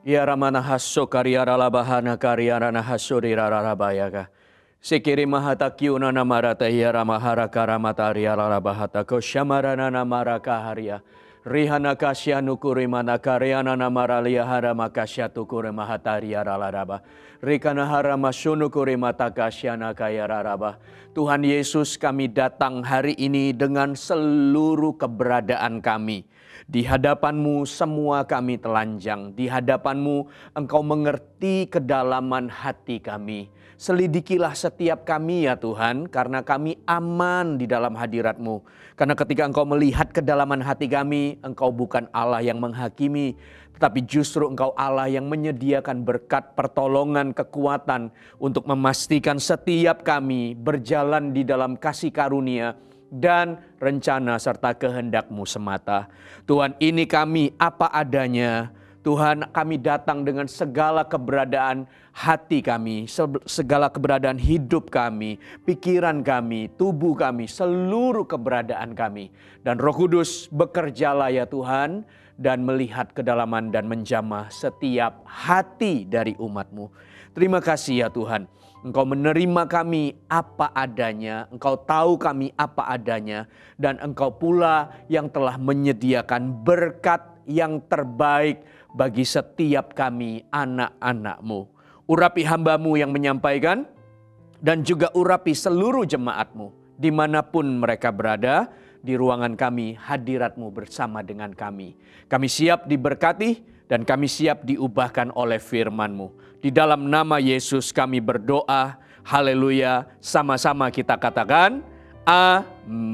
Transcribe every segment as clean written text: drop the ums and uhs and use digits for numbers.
Ya ramana hasso kariyara labahana kariyara nahasuri rarabayaka. Sikiri mahata kiuna namarata ya ramahara karamata riyara labahata koshamarana namaraka haria. Rihana kasya nukuri mana karyana namaralia harama kasya tukuri mahata riyara laraba. Rikana harama sunukuri mata kasya nakaya raraba. Tuhan Yesus, kami datang hari ini dengan seluruh keberadaan kami. Di hadapan-Mu semua kami telanjang. Di hadapan-Mu Engkau mengerti kedalaman hati kami. Selidikilah setiap kami ya Tuhan, karena kami aman di dalam hadirat-Mu. Karena ketika Engkau melihat kedalaman hati kami, Engkau bukan Allah yang menghakimi, tetapi justru Engkau Allah yang menyediakan berkat, pertolongan, kekuatan untuk memastikan setiap kami berjalan di dalam kasih karunia dan rencana serta kehendak-Mu semata. Tuhan, ini kami apa adanya. Tuhan, kami datang dengan segala keberadaan hati kami, segala keberadaan hidup kami, pikiran kami, tubuh kami, seluruh keberadaan kami. Dan Roh Kudus bekerjalah ya Tuhan, dan melihat kedalaman dan menjamah setiap hati dari umat-Mu. Terima kasih ya Tuhan. Engkau menerima kami apa adanya, Engkau tahu kami apa adanya, dan Engkau pula yang telah menyediakan berkat yang terbaik bagi setiap kami anak-anak-Mu. Urapi hamba-Mu yang menyampaikan, dan juga urapi seluruh jemaat-Mu, dimanapun mereka berada, di ruangan kami, hadirat-Mu bersama dengan kami. Kami siap diberkati, dan kami siap diubahkan oleh firman-Mu. Di dalam nama Yesus kami berdoa, haleluya, sama-sama kita katakan, amin.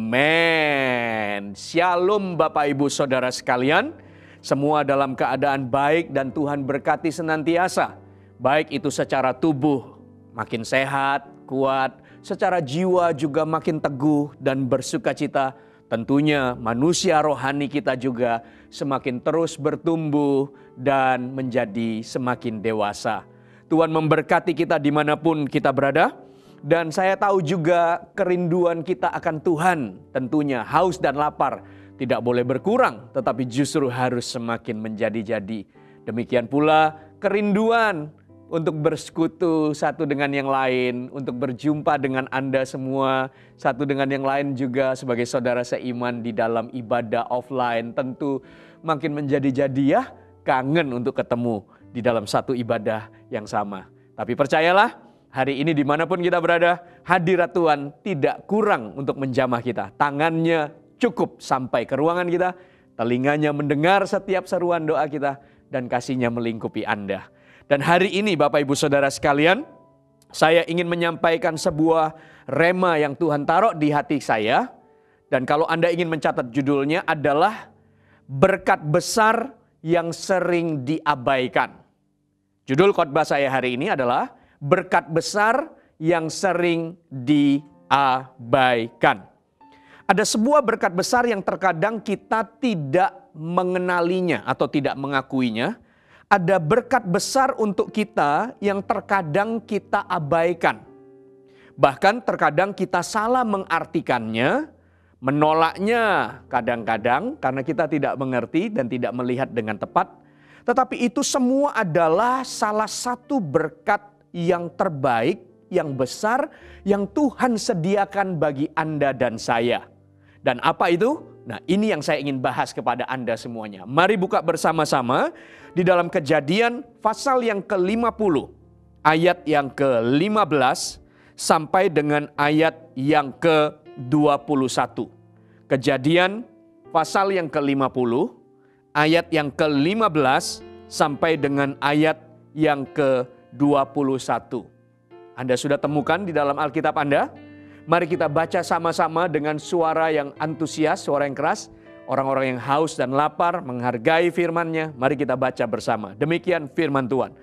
Shalom Bapak Ibu Saudara sekalian, semua dalam keadaan baik dan Tuhan berkati senantiasa. Baik itu secara tubuh makin sehat, kuat, secara jiwa juga makin teguh dan bersukacita. Tentunya manusia rohani kita juga semakin terus bertumbuh dan menjadi semakin dewasa. Tuhan memberkati kita dimanapun kita berada. Dan saya tahu juga kerinduan kita akan Tuhan, tentunya haus dan lapar tidak boleh berkurang, tetapi justru harus semakin menjadi-jadi. Demikian pula kerinduan untuk bersekutu satu dengan yang lain, untuk berjumpa dengan Anda semua, satu dengan yang lain juga sebagai saudara seiman di dalam ibadah offline. Tentu makin menjadi-jadi ya, kangen untuk ketemu di dalam satu ibadah yang sama. Tapi percayalah, hari ini dimanapun kita berada, hadirat Tuhan tidak kurang untuk menjamah kita. Tangannya cukup sampai ke ruangan kita, telinganya mendengar setiap seruan doa kita, dan kasih-Nya melingkupi Anda. Dan hari ini Bapak Ibu Saudara sekalian, saya ingin menyampaikan sebuah rema yang Tuhan taruh di hati saya. Dan kalau Anda ingin mencatat judulnya adalah berkat besar yang sering diabaikan. Judul khotbah saya hari ini adalah berkat besar yang sering diabaikan. Ada sebuah berkat besar yang terkadang kita tidak mengenalinya atau tidak mengakuinya. Ada berkat besar untuk kita yang terkadang kita abaikan. Bahkan terkadang kita salah mengartikannya, menolaknya kadang-kadang karena kita tidak mengerti dan tidak melihat dengan tepat. Tetapi itu semua adalah salah satu berkat yang terbaik, yang besar, yang Tuhan sediakan bagi Anda dan saya. Dan apa itu? Nah, ini yang saya ingin bahas kepada Anda semuanya. Mari buka bersama-sama di dalam Kejadian pasal yang ke-50, ayat yang ke-15 sampai dengan ayat yang ke-21. Kejadian pasal yang ke-50, ayat yang ke-15 sampai dengan ayat yang ke-21. Anda sudah temukan di dalam Alkitab Anda? Mari kita baca sama-sama dengan suara yang antusias, suara yang keras. Orang-orang yang haus dan lapar menghargai firman-Nya. Mari kita baca bersama. Demikian firman Tuhan.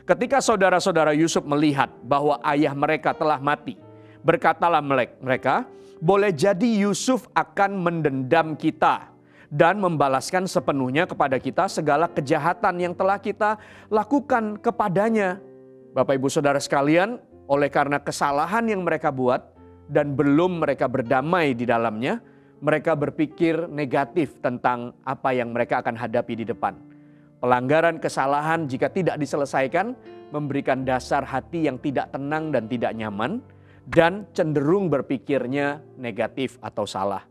Ketika saudara-saudara Yusuf melihat bahwa ayah mereka telah mati, berkatalah mereka, boleh jadi Yusuf akan mendendam kita dan membalaskan sepenuhnya kepada kita segala kejahatan yang telah kita lakukan kepadanya. Bapak Ibu Saudara sekalian, oleh karena kesalahan yang mereka buat dan belum mereka berdamai di dalamnya, mereka berpikir negatif tentang apa yang mereka akan hadapi di depan. Pelanggaran, kesalahan jika tidak diselesaikan memberikan dasar hati yang tidak tenang dan tidak nyaman dan cenderung berpikirnya negatif atau salah.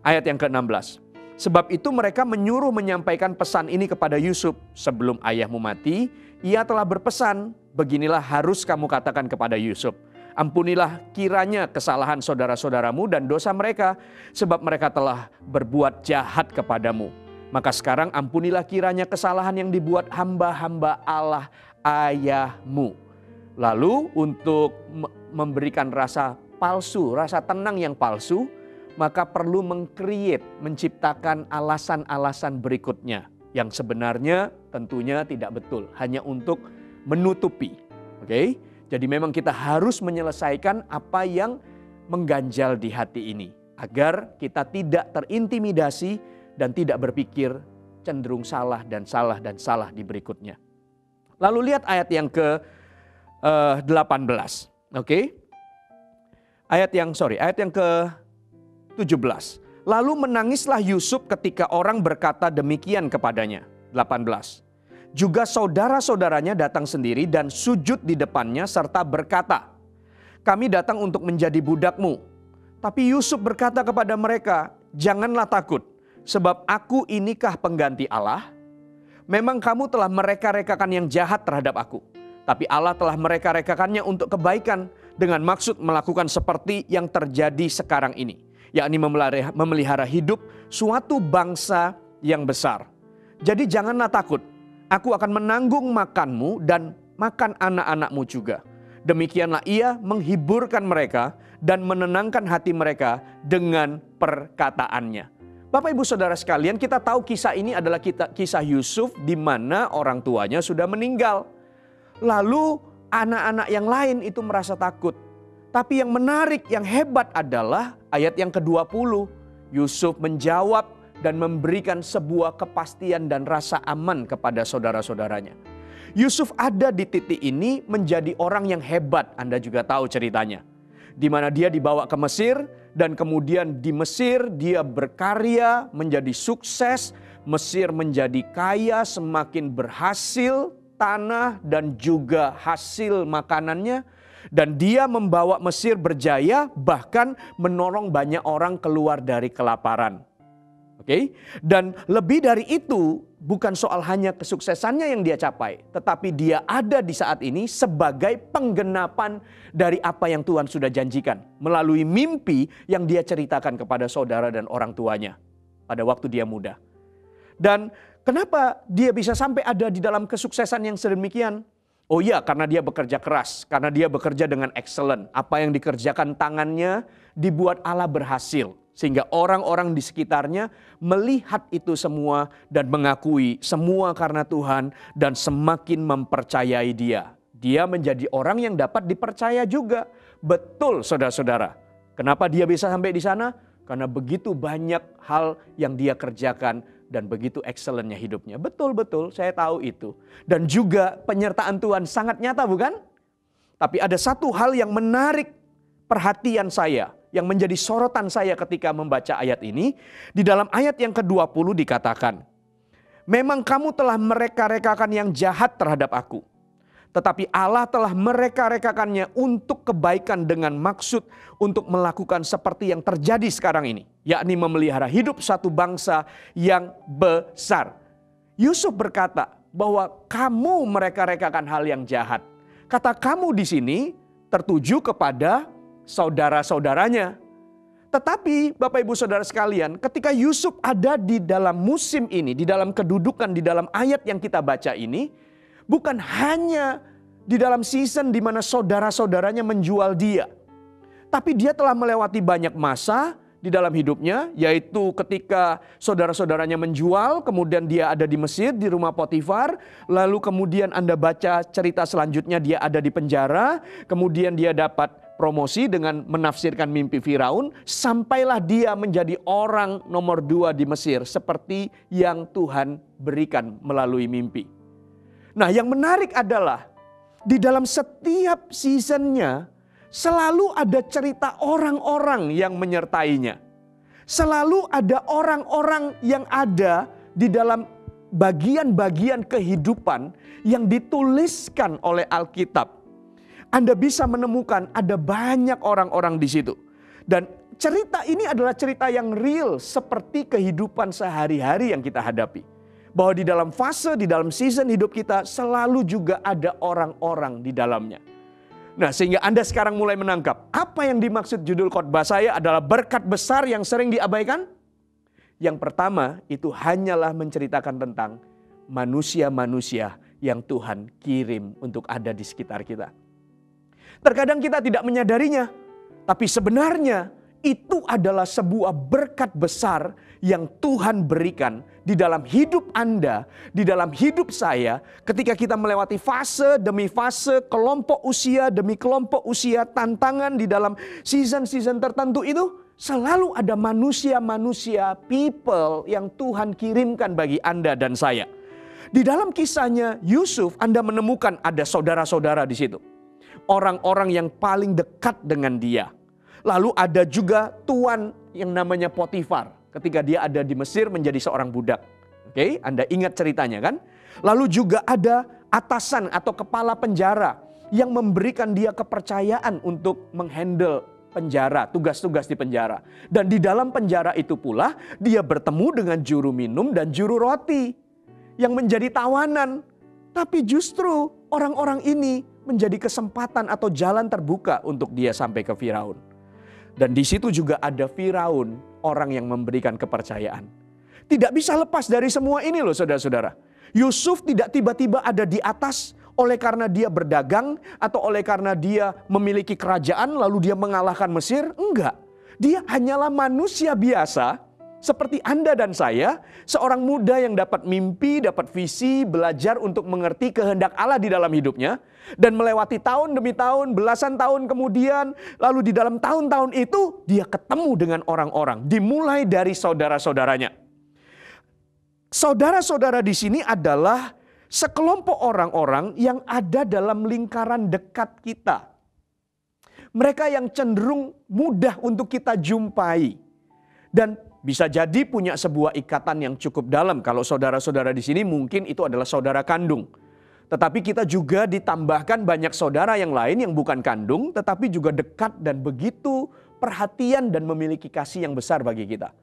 Ayat yang ke-16. Sebab itu mereka menyuruh menyampaikan pesan ini kepada Yusuf. Sebelum ayahmu mati, ia telah berpesan, beginilah harus kamu katakan kepada Yusuf. Ampunilah kiranya kesalahan saudara-saudaramu dan dosa mereka, sebab mereka telah berbuat jahat kepadamu. Maka sekarang ampunilah kiranya kesalahan yang dibuat hamba-hamba Allah ayahmu. Lalu untuk memberikan rasa palsu, rasa tenang yang palsu, maka perlu menciptakan alasan-alasan berikutnya. Yang sebenarnya tentunya tidak betul, hanya untuk menutupi. Oke? Jadi memang kita harus menyelesaikan apa yang mengganjal di hati ini. Agar kita tidak terintimidasi dan tidak berpikir cenderung salah dan salah dan salah di berikutnya. Lalu lihat ayat yang ke-18. Oke? Ayat yang ke-17. Lalu menangislah Yusuf ketika orang berkata demikian kepadanya. 18. Juga saudara-saudaranya datang sendiri dan sujud di depannya serta berkata, kami datang untuk menjadi budakmu. Tapi Yusuf berkata kepada mereka, janganlah takut, sebab aku inikah pengganti Allah? Memang kamu telah mereka-rekakan yang jahat terhadap aku. Tapi Allah telah mereka-rekakannya untuk kebaikan dengan maksud melakukan seperti yang terjadi sekarang ini. Yakni memelihara hidup suatu bangsa yang besar. Jadi janganlah takut. Aku akan menanggung makanmu dan makan anak-anakmu juga. Demikianlah ia menghiburkan mereka dan menenangkan hati mereka dengan perkataannya. Bapak ibu saudara sekalian, kita tahu kisah ini adalah kisah Yusuf di mana orang tuanya sudah meninggal. Lalu anak-anak yang lain itu merasa takut. Tapi yang menarik, yang hebat adalah ayat yang ke-20. Yusuf menjawab dan memberikan sebuah kepastian dan rasa aman kepada saudara-saudaranya. Yusuf ada di titik ini menjadi orang yang hebat, Anda juga tahu ceritanya. Di mana dia dibawa ke Mesir dan kemudian di Mesir dia berkarya menjadi sukses. Mesir menjadi kaya, semakin berhasil tanah dan juga hasil makanannya. Dan dia membawa Mesir berjaya, bahkan menolong banyak orang keluar dari kelaparan. Oke? Dan lebih dari itu, bukan soal hanya kesuksesannya yang dia capai, tetapi dia ada di saat ini sebagai penggenapan dari apa yang Tuhan sudah janjikan melalui mimpi yang dia ceritakan kepada saudara dan orang tuanya pada waktu dia muda. Dan kenapa dia bisa sampai ada di dalam kesuksesan yang sedemikian? Oh iya, karena dia bekerja keras, karena dia bekerja dengan excellent. Apa yang dikerjakan tangannya dibuat Allah berhasil. Sehingga orang-orang di sekitarnya melihat itu semua dan mengakui semua karena Tuhan dan semakin mempercayai dia. Dia menjadi orang yang dapat dipercaya juga. Betul saudara-saudara. Kenapa dia bisa sampai di sana? Karena begitu banyak hal yang dia kerjakan dan begitu excellentnya hidupnya. Betul-betul saya tahu itu. Dan juga penyertaan Tuhan sangat nyata bukan? Tapi ada satu hal yang menarik perhatian saya, yang menjadi sorotan saya ketika membaca ayat ini. Di dalam ayat yang ke-20 dikatakan, memang kamu telah mereka-rekakan yang jahat terhadap aku. Tetapi Allah telah mereka-rekakannya untuk kebaikan dengan maksud untuk melakukan seperti yang terjadi sekarang ini. Yakni memelihara hidup satu bangsa yang besar. Yusuf berkata bahwa kamu mereka-rekakan hal yang jahat. Kata kamu di sini tertuju kepada saudara-saudaranya. Tetapi Bapak Ibu Saudara sekalian, ketika Yusuf ada di dalam musim ini, di dalam kedudukan, di dalam ayat yang kita baca ini, bukan hanya di dalam season di mana saudara-saudaranya menjual dia. Tapi dia telah melewati banyak masa di dalam hidupnya, yaitu ketika saudara-saudaranya menjual, kemudian dia ada di Mesir, di rumah Potifar, lalu kemudian Anda baca cerita selanjutnya dia ada di penjara, kemudian dia dapat promosi dengan menafsirkan mimpi Firaun, sampailah dia menjadi orang nomor 2 di Mesir, seperti yang Tuhan berikan melalui mimpi. Nah, yang menarik adalah di dalam setiap seasonnya, selalu ada cerita orang-orang yang menyertainya. Selalu ada orang-orang yang ada di dalam bagian-bagian kehidupan yang dituliskan oleh Alkitab, Anda bisa menemukan ada banyak orang-orang di situ. Dan cerita ini adalah cerita yang real seperti kehidupan sehari-hari yang kita hadapi. Bahwa di dalam fase, di dalam season hidup kita selalu juga ada orang-orang di dalamnya. Nah, sehingga Anda sekarang mulai menangkap apa yang dimaksud judul khotbah saya adalah berkat besar yang sering diabaikan. Yang pertama itu hanyalah menceritakan tentang manusia-manusia yang Tuhan kirim untuk ada di sekitar kita. Terkadang kita tidak menyadarinya, tapi sebenarnya itu adalah sebuah berkat besar yang Tuhan berikan di dalam hidup Anda, di dalam hidup saya, ketika kita melewati fase demi fase, kelompok usia demi kelompok usia, tantangan di dalam season-season tertentu itu, selalu ada manusia-manusia, people yang Tuhan kirimkan bagi Anda dan saya. Di dalam kisahnya Yusuf, Anda menemukan ada saudara-saudara di situ. Orang-orang yang paling dekat dengan dia. Lalu ada juga tuan yang namanya Potifar. Ketika dia ada di Mesir menjadi seorang budak. Oke, Anda ingat ceritanya kan? Lalu juga ada atasan atau kepala penjara yang memberikan dia kepercayaan untuk menghandle penjara, tugas-tugas di penjara. Dan di dalam penjara itu pula dia bertemu dengan juru minum dan juru roti yang menjadi tawanan. Tapi justru orang-orang ini menjadi kesempatan atau jalan terbuka untuk dia sampai ke Firaun. Dan di situ juga ada Firaun, orang yang memberikan kepercayaan. Tidak bisa lepas dari semua ini loh saudara-saudara. Yusuf tidak tiba-tiba ada di atas oleh karena dia berdagang atau oleh karena dia memiliki kerajaan lalu dia mengalahkan Mesir. Enggak, dia hanyalah manusia biasa seperti Anda dan saya. Seorang muda yang dapat mimpi, dapat visi, belajar untuk mengerti kehendak Allah di dalam hidupnya. Dan melewati tahun demi tahun, belasan tahun kemudian, lalu di dalam tahun-tahun itu dia ketemu dengan orang-orang. Dimulai dari saudara-saudaranya. Saudara-saudara di sini adalah sekelompok orang-orang yang ada dalam lingkaran dekat kita. Mereka yang cenderung mudah untuk kita jumpai. Dan bisa jadi punya sebuah ikatan yang cukup dalam. Kalau saudara-saudara di sini mungkin itu adalah saudara kandung. Tetapi kita juga ditambahkan banyak saudara yang lain yang bukan kandung, tetapi juga dekat dan begitu perhatian dan memiliki kasih yang besar bagi kita.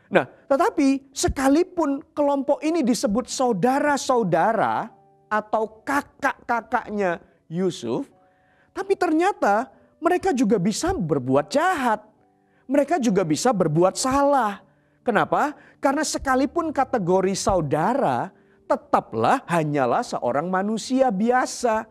Nah, tetapi sekalipun kelompok ini disebut saudara-saudara atau kakak-kakaknya Yusuf, tapi ternyata mereka juga bisa berbuat jahat. Mereka juga bisa berbuat salah. Kenapa? Karena sekalipun kategori saudara, tetaplah hanyalah seorang manusia biasa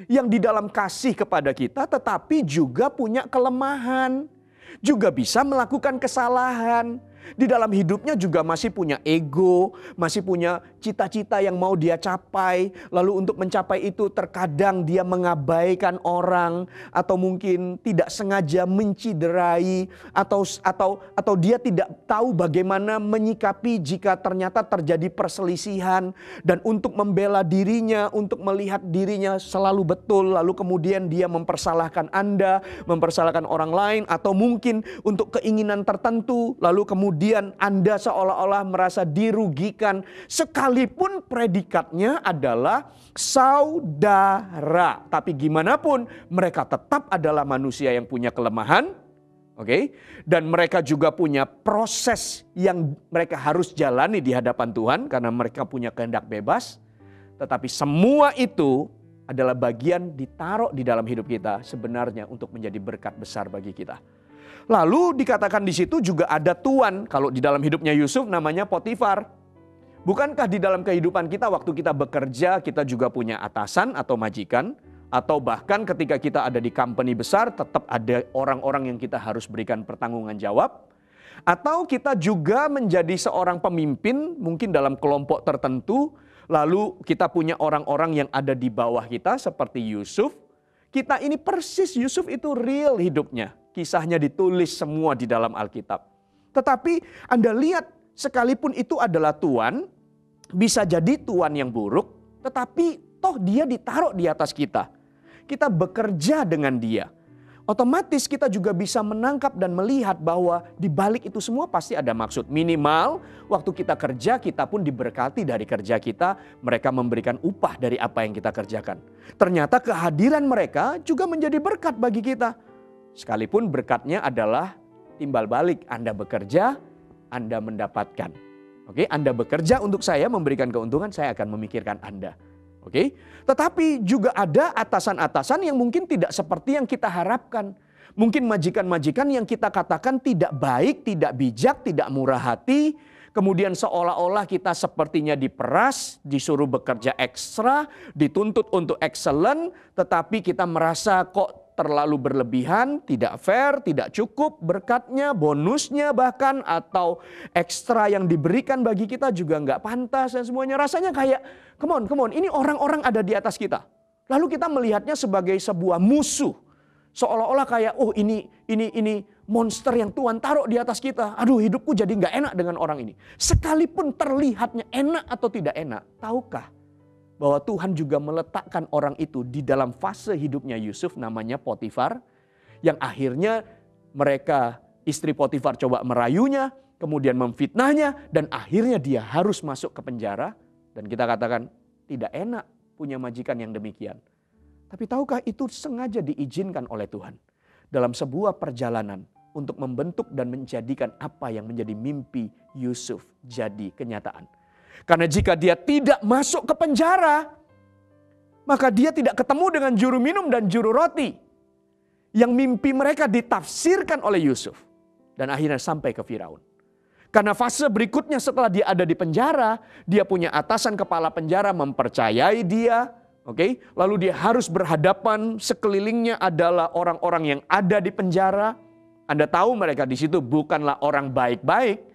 yang di dalam kasih kepada kita tetapi juga punya kelemahan. Juga bisa melakukan kesalahan. Di dalam hidupnya juga masih punya ego, masih punya cita-cita yang mau dia capai. Lalu untuk mencapai itu terkadang dia mengabaikan orang atau mungkin tidak sengaja menciderai atau dia tidak tahu bagaimana menyikapi jika ternyata terjadi perselisihan dan untuk membela dirinya, untuk melihat dirinya selalu betul lalu kemudian dia mempersalahkan Anda, mempersalahkan orang lain atau mungkin untuk keinginan tertentu lalu kemudian Anda seolah-olah merasa dirugikan sekalipun predikatnya adalah saudara. Tapi gimana pun mereka tetap adalah manusia yang punya kelemahan. Oke, dan mereka juga punya proses yang mereka harus jalani di hadapan Tuhan karena mereka punya kehendak bebas. Tetapi semua itu adalah bagian ditaruh di dalam hidup kita sebenarnya untuk menjadi berkat besar bagi kita. Lalu dikatakan di situ juga ada tuan, kalau di dalam hidupnya Yusuf namanya Potifar. Bukankah di dalam kehidupan kita waktu kita bekerja kita juga punya atasan atau majikan? Atau bahkan ketika kita ada di company besar tetap ada orang-orang yang kita harus berikan pertanggungan jawab? Atau kita juga menjadi seorang pemimpin mungkin dalam kelompok tertentu. Lalu kita punya orang-orang yang ada di bawah kita seperti Yusuf. Kita ini persis Yusuf itu real hidupnya. Kisahnya ditulis semua di dalam Alkitab. Tetapi Anda lihat sekalipun itu adalah tuan, bisa jadi tuan yang buruk, tetapi toh dia ditaruh di atas kita. Kita bekerja dengan dia. otomatis kita juga bisa menangkap dan melihat bahwa di balik itu semua pasti ada maksud. Minimal waktu kita kerja, kita pun diberkati dari kerja kita. Mereka memberikan upah dari apa yang kita kerjakan. Ternyata kehadiran mereka juga menjadi berkat bagi kita. Sekalipun berkatnya adalah timbal balik. Anda bekerja, Anda mendapatkan. Oke, Anda bekerja untuk saya, memberikan keuntungan, saya akan memikirkan Anda. Oke, tetapi juga ada atasan-atasan yang mungkin tidak seperti yang kita harapkan. Mungkin majikan-majikan yang kita katakan tidak baik, tidak bijak, tidak murah hati. Kemudian seolah-olah kita sepertinya diperas, disuruh bekerja ekstra, dituntut untuk excellent. Tetapi kita merasa kok terlalu berlebihan, tidak fair, tidak cukup berkatnya, bonusnya bahkan atau ekstra yang diberikan bagi kita juga nggak pantas dan semuanya. Rasanya kayak, come on, ini orang-orang ada di atas kita. Lalu kita melihatnya sebagai sebuah musuh. Seolah-olah kayak, oh ini monster yang Tuhan taruh di atas kita. Aduh, hidupku jadi nggak enak dengan orang ini. Sekalipun terlihatnya enak atau tidak enak, tahukah bahwa Tuhan juga meletakkan orang itu di dalam fase hidupnya Yusuf, namanya Potifar, yang akhirnya mereka, istri Potifar coba merayunya, kemudian memfitnahnya, dan akhirnya dia harus masuk ke penjara. Dan kita katakan tidak enak punya majikan yang demikian. Tapi tahukah itu sengaja diizinkan oleh Tuhan dalam sebuah perjalanan untuk membentuk dan menjadikan apa yang menjadi mimpi Yusuf jadi kenyataan. Karena jika dia tidak masuk ke penjara, maka dia tidak ketemu dengan juru minum dan juru roti. Yang mimpi mereka ditafsirkan oleh Yusuf. Dan akhirnya sampai ke Firaun. Karena fase berikutnya setelah dia ada di penjara, dia punya atasan kepala penjara mempercayai dia. Oke, lalu dia harus berhadapan, sekelilingnya adalah orang-orang yang ada di penjara. Anda tahu mereka di situ bukanlah orang baik-baik.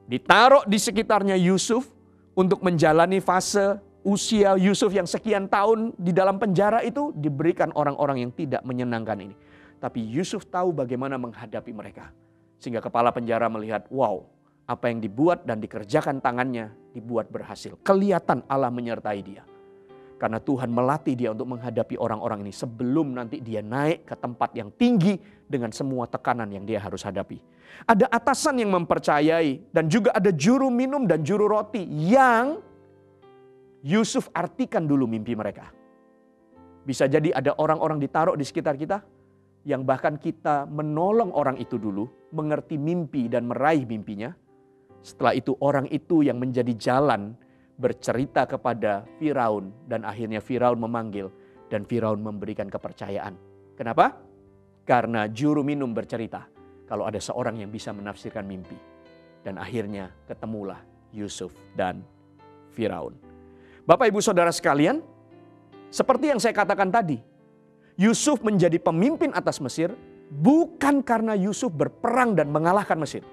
Ditaruh di sekitarnya Yusuf untuk menjalani fase usia Yusuf yang sekian tahun di dalam penjara itu, diberikan orang-orang yang tidak menyenangkan ini. Tapi Yusuf tahu bagaimana menghadapi mereka. Sehingga kepala penjara melihat, wow, apa yang dibuat dan dikerjakan tangannya dibuat berhasil. Kelihatan Allah menyertai dia. Karena Tuhan melatih dia untuk menghadapi orang-orang ini sebelum nanti dia naik ke tempat yang tinggi dengan semua tekanan yang dia harus hadapi. Ada atasan yang mempercayai dan juga ada juru minum dan juru roti yang Yusuf artikan dulu mimpi mereka. Bisa jadi ada orang-orang ditaruh di sekitar kita yang bahkan kita menolong orang itu dulu, mengerti mimpi dan meraih mimpinya. Setelah itu orang itu yang menjadi jalan bercerita kepada Firaun dan akhirnya Firaun memanggil dan Firaun memberikan kepercayaan. Kenapa? Karena juru minum bercerita kalau ada seorang yang bisa menafsirkan mimpi. Dan akhirnya ketemulah Yusuf dan Firaun. Bapak Ibu Saudara sekalian, seperti yang saya katakan tadi, Yusuf menjadi pemimpin atas Mesir bukan karena Yusuf berperang dan mengalahkan Mesir.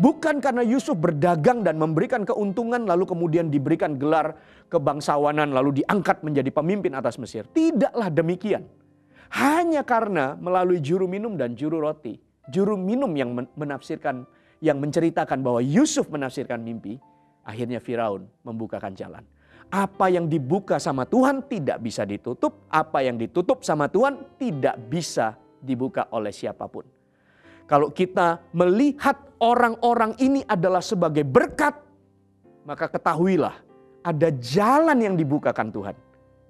Bukan karena Yusuf berdagang dan memberikan keuntungan lalu kemudian diberikan gelar kebangsawanan lalu diangkat menjadi pemimpin atas Mesir. Tidaklah demikian. Hanya karena melalui juru minum dan juru roti. Juru minum yang menafsirkan, yang menceritakan bahwa Yusuf menafsirkan mimpi. Akhirnya Firaun membukakan jalan. Apa yang dibuka sama Tuhan tidak bisa ditutup. Apa yang ditutup sama Tuhan tidak bisa dibuka oleh siapapun. Kalau kita melihat orang-orang ini adalah sebagai berkat, maka ketahuilah ada jalan yang dibukakan Tuhan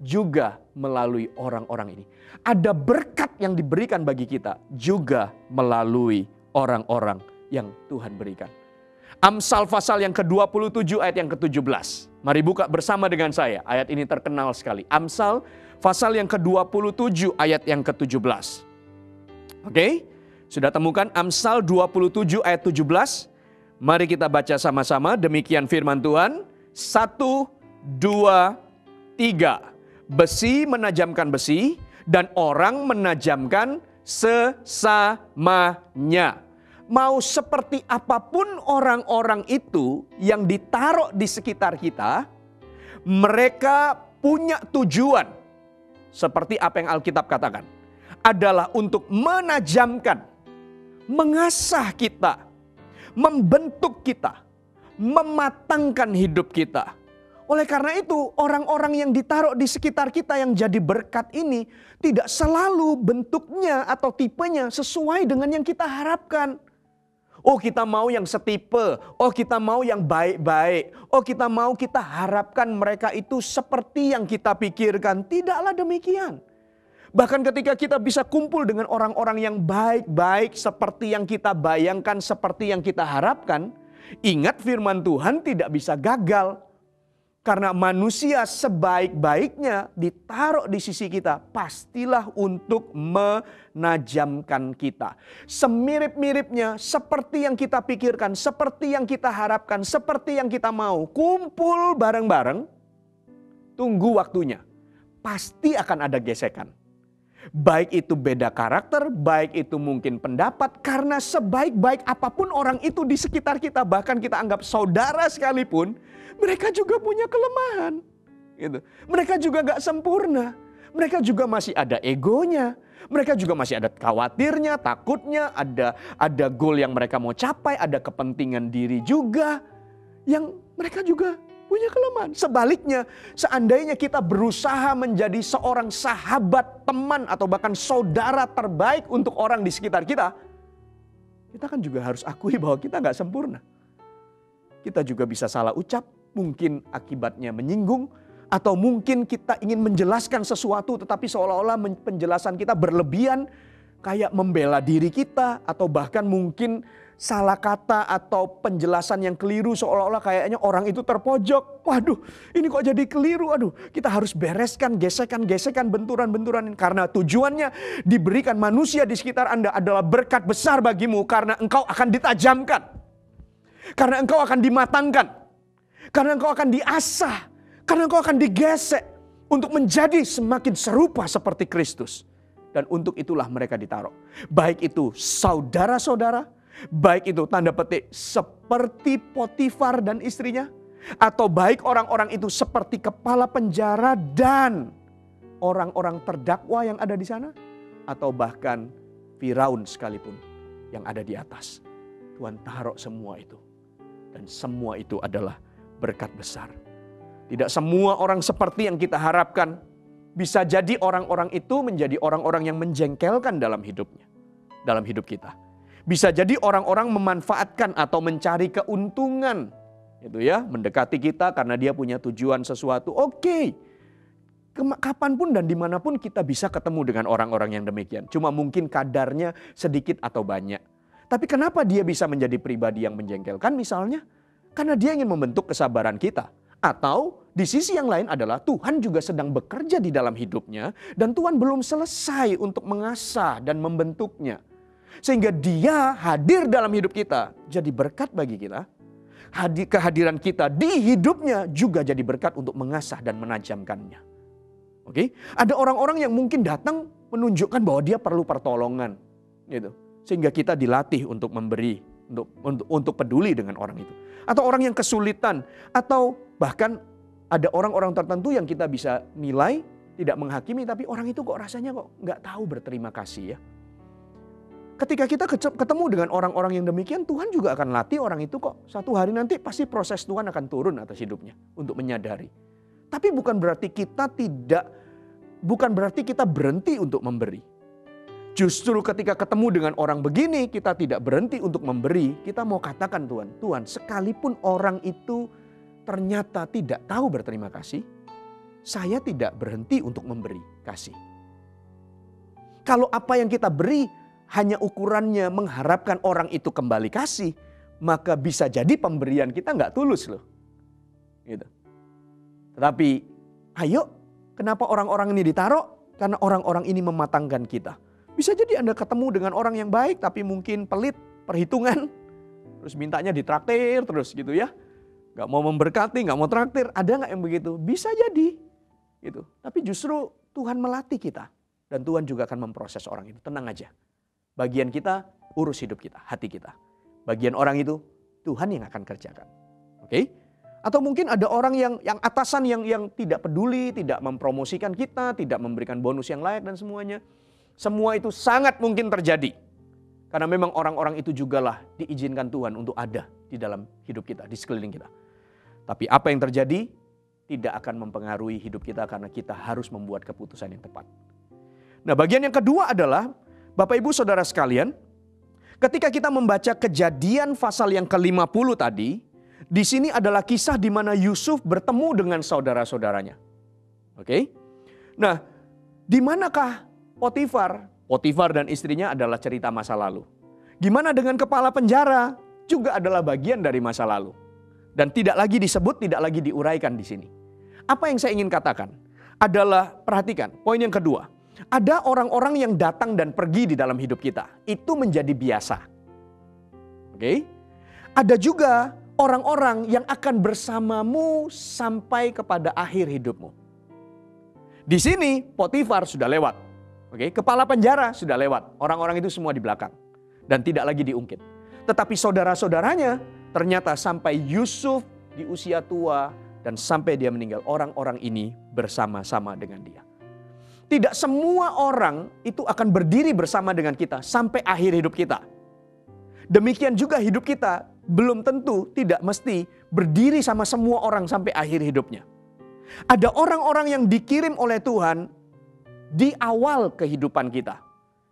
juga melalui orang-orang ini. Ada berkat yang diberikan bagi kita juga melalui orang-orang yang Tuhan berikan. Amsal pasal yang ke-27 ayat yang ke-17. Mari buka bersama dengan saya. Ayat ini terkenal sekali. Amsal pasal yang ke-27 ayat yang ke-17. Oke? Sudah temukan Amsal 27 ayat 17? Mari kita baca sama-sama. Demikian firman Tuhan. 1, 2, 3. Besi menajamkan besi dan orang menajamkan sesamanya. Mau seperti apapun orang-orang itu yang ditaruh di sekitar kita, mereka punya tujuan. Seperti apa yang Alkitab katakan. Adalah untuk menajamkan, mengasah kita, membentuk kita, mematangkan hidup kita. Oleh karena itu, orang-orang yang ditaruh di sekitar kita yang jadi berkat ini tidak selalu bentuknya atau tipenya sesuai dengan yang kita harapkan. Oh, kita mau yang setipe. Oh, kita mau yang baik-baik. Oh, kita harapkan mereka itu seperti yang kita pikirkan. Tidaklah demikian. Bahkan ketika kita bisa kumpul dengan orang-orang yang baik-baik seperti yang kita bayangkan, seperti yang kita harapkan, ingat firman Tuhan tidak bisa gagal. Karena manusia sebaik-baiknya ditaruh di sisi kita, pastilah untuk menajamkan kita. Semirip-miripnya, seperti yang kita pikirkan, seperti yang kita harapkan, seperti yang kita mau. Kumpul bareng-bareng, tunggu waktunya. Pasti akan ada gesekan. Baik itu beda karakter, baik itu mungkin pendapat. Karena sebaik-baik apapun orang itu di sekitar kita, bahkan kita anggap saudara sekalipun, mereka juga punya kelemahan. Gitu. Mereka juga gak sempurna. Mereka juga masih ada egonya. Mereka juga masih ada khawatirnya, takutnya, ada goal yang mereka mau capai, ada kepentingan diri juga. Yang mereka juga punya kelemahan. Sebaliknya, seandainya kita berusaha menjadi seorang sahabat, teman, atau bahkan saudara terbaik untuk orang di sekitar kita, kita kan juga harus akui bahwa kita gak sempurna. Kita juga bisa salah ucap, mungkin akibatnya menyinggung, atau mungkin kita ingin menjelaskan sesuatu tetapi seolah-olah penjelasan kita berlebihan, kayak membela diri kita, atau bahkan mungkin salah kata atau penjelasan yang keliru seolah-olah kayaknya orang itu terpojok. Waduh, ini kok jadi keliru. Aduh, kita harus bereskan gesekan-gesekan, benturan-benturan ini. Karena tujuannya diberikan manusia di sekitar Anda adalah berkat besar bagimu karena engkau akan ditajamkan. Karena engkau akan dimatangkan. Karena engkau akan diasah. Karena engkau akan digesek untuk menjadi semakin serupa seperti Kristus. Dan untuk itulah mereka ditaruh. Baik itu saudara-saudara, baik itu tanda petik seperti Potifar dan istrinya, atau baik orang-orang itu seperti kepala penjara dan orang-orang terdakwa yang ada di sana, atau bahkan Firaun sekalipun yang ada di atas. Tuhan taruh semua itu. Dan semua itu adalah berkat besar. Tidak semua orang seperti yang kita harapkan. Bisa jadi orang-orang itu menjadi orang-orang yang menjengkelkan dalam hidupnya. Dalam hidup kita. Bisa jadi orang-orang memanfaatkan atau mencari keuntungan. Itu ya, mendekati kita karena dia punya tujuan sesuatu. Oke. Kapanpun dan dimanapun kita bisa ketemu dengan orang-orang yang demikian. Cuma mungkin kadarnya sedikit atau banyak. Tapi kenapa dia bisa menjadi pribadi yang menjengkelkan misalnya? Karena dia ingin membentuk kesabaran kita. Atau di sisi yang lain adalah Tuhan juga sedang bekerja di dalam hidupnya. Dan Tuhan belum selesai untuk mengasah dan membentuknya. Sehingga dia hadir dalam hidup kita jadi berkat bagi kita. Kehadiran kita di hidupnya juga jadi berkat untuk mengasah dan menajamkannya. Oke? Ada orang-orang yang mungkin datang menunjukkan bahwa dia perlu pertolongan. Gitu. Sehingga kita dilatih untuk memberi, untuk peduli dengan orang itu. Atau orang yang kesulitan, atau bahkan ada orang-orang tertentu yang kita bisa nilai, tidak menghakimi, tapi orang itu kok rasanya kok nggak tahu berterima kasih ya. Ketika kita ketemu dengan orang-orang yang demikian, Tuhan juga akan latih orang itu kok. Satu hari nanti pasti proses Tuhan akan turun atas hidupnya untuk menyadari. Tapi bukan berarti kita berhenti untuk memberi. Justru ketika ketemu dengan orang begini, kita tidak berhenti untuk memberi. Kita mau katakan Tuhan, sekalipun orang itu ternyata tidak tahu berterima kasih, saya tidak berhenti untuk memberi kasih. Kalau apa yang kita beri hanya ukurannya mengharapkan orang itu kembali kasih, maka bisa jadi pemberian kita nggak tulus loh. Gitu. Tetapi ayo, kenapa orang-orang ini ditaruh? Karena orang-orang ini mematangkan kita. Bisa jadi Anda ketemu dengan orang yang baik tapi mungkin pelit, perhitungan. Terus mintanya ditraktir terus gitu ya. Gak mau memberkati, gak mau traktir. Ada gak yang begitu? Bisa jadi. Gitu. Tapi justru Tuhan melatih kita. Dan Tuhan juga akan memproses orang itu. Tenang aja. Bagian kita urus hidup kita, hati kita. Bagian orang itu Tuhan yang akan kerjakan. Oke? Atau mungkin ada orang yang atasan yang tidak peduli, tidak mempromosikan kita, tidak memberikan bonus yang layak dan semuanya. Semua itu sangat mungkin terjadi. Karena memang orang-orang itu jugalah diizinkan Tuhan untuk ada di dalam hidup kita, di sekeliling kita. Tapi apa yang terjadi? tidak akan mempengaruhi hidup kita karena kita harus membuat keputusan yang tepat. Nah, bagian yang kedua adalah, Bapak Ibu Saudara sekalian, ketika kita membaca Kejadian pasal yang ke-50 tadi, di sini adalah kisah di mana Yusuf bertemu dengan saudara-saudaranya. Oke? Nah, di manakah Potifar? Potifar dan istrinya adalah cerita masa lalu. Gimana dengan kepala penjara? Juga adalah bagian dari masa lalu. Dan tidak lagi disebut, tidak lagi diuraikan di sini. Apa yang saya ingin katakan adalah, perhatikan, poin yang kedua. Ada orang-orang yang datang dan pergi di dalam hidup kita. Itu menjadi biasa. Oke? Ada juga orang-orang yang akan bersamamu sampai kepada akhir hidupmu. Di sini Potifar sudah lewat. Oke, kepala penjara sudah lewat. Orang-orang itu semua di belakang dan tidak lagi diungkit. Tetapi saudara-saudaranya ternyata sampai Yusuf di usia tua dan sampai dia meninggal, orang-orang ini bersama-sama dengan dia. Tidak semua orang itu akan berdiri bersama dengan kita sampai akhir hidup kita. Demikian juga hidup kita belum tentu tidak mesti berdiri sama semua orang sampai akhir hidupnya. Ada orang-orang yang dikirim oleh Tuhan di awal kehidupan kita.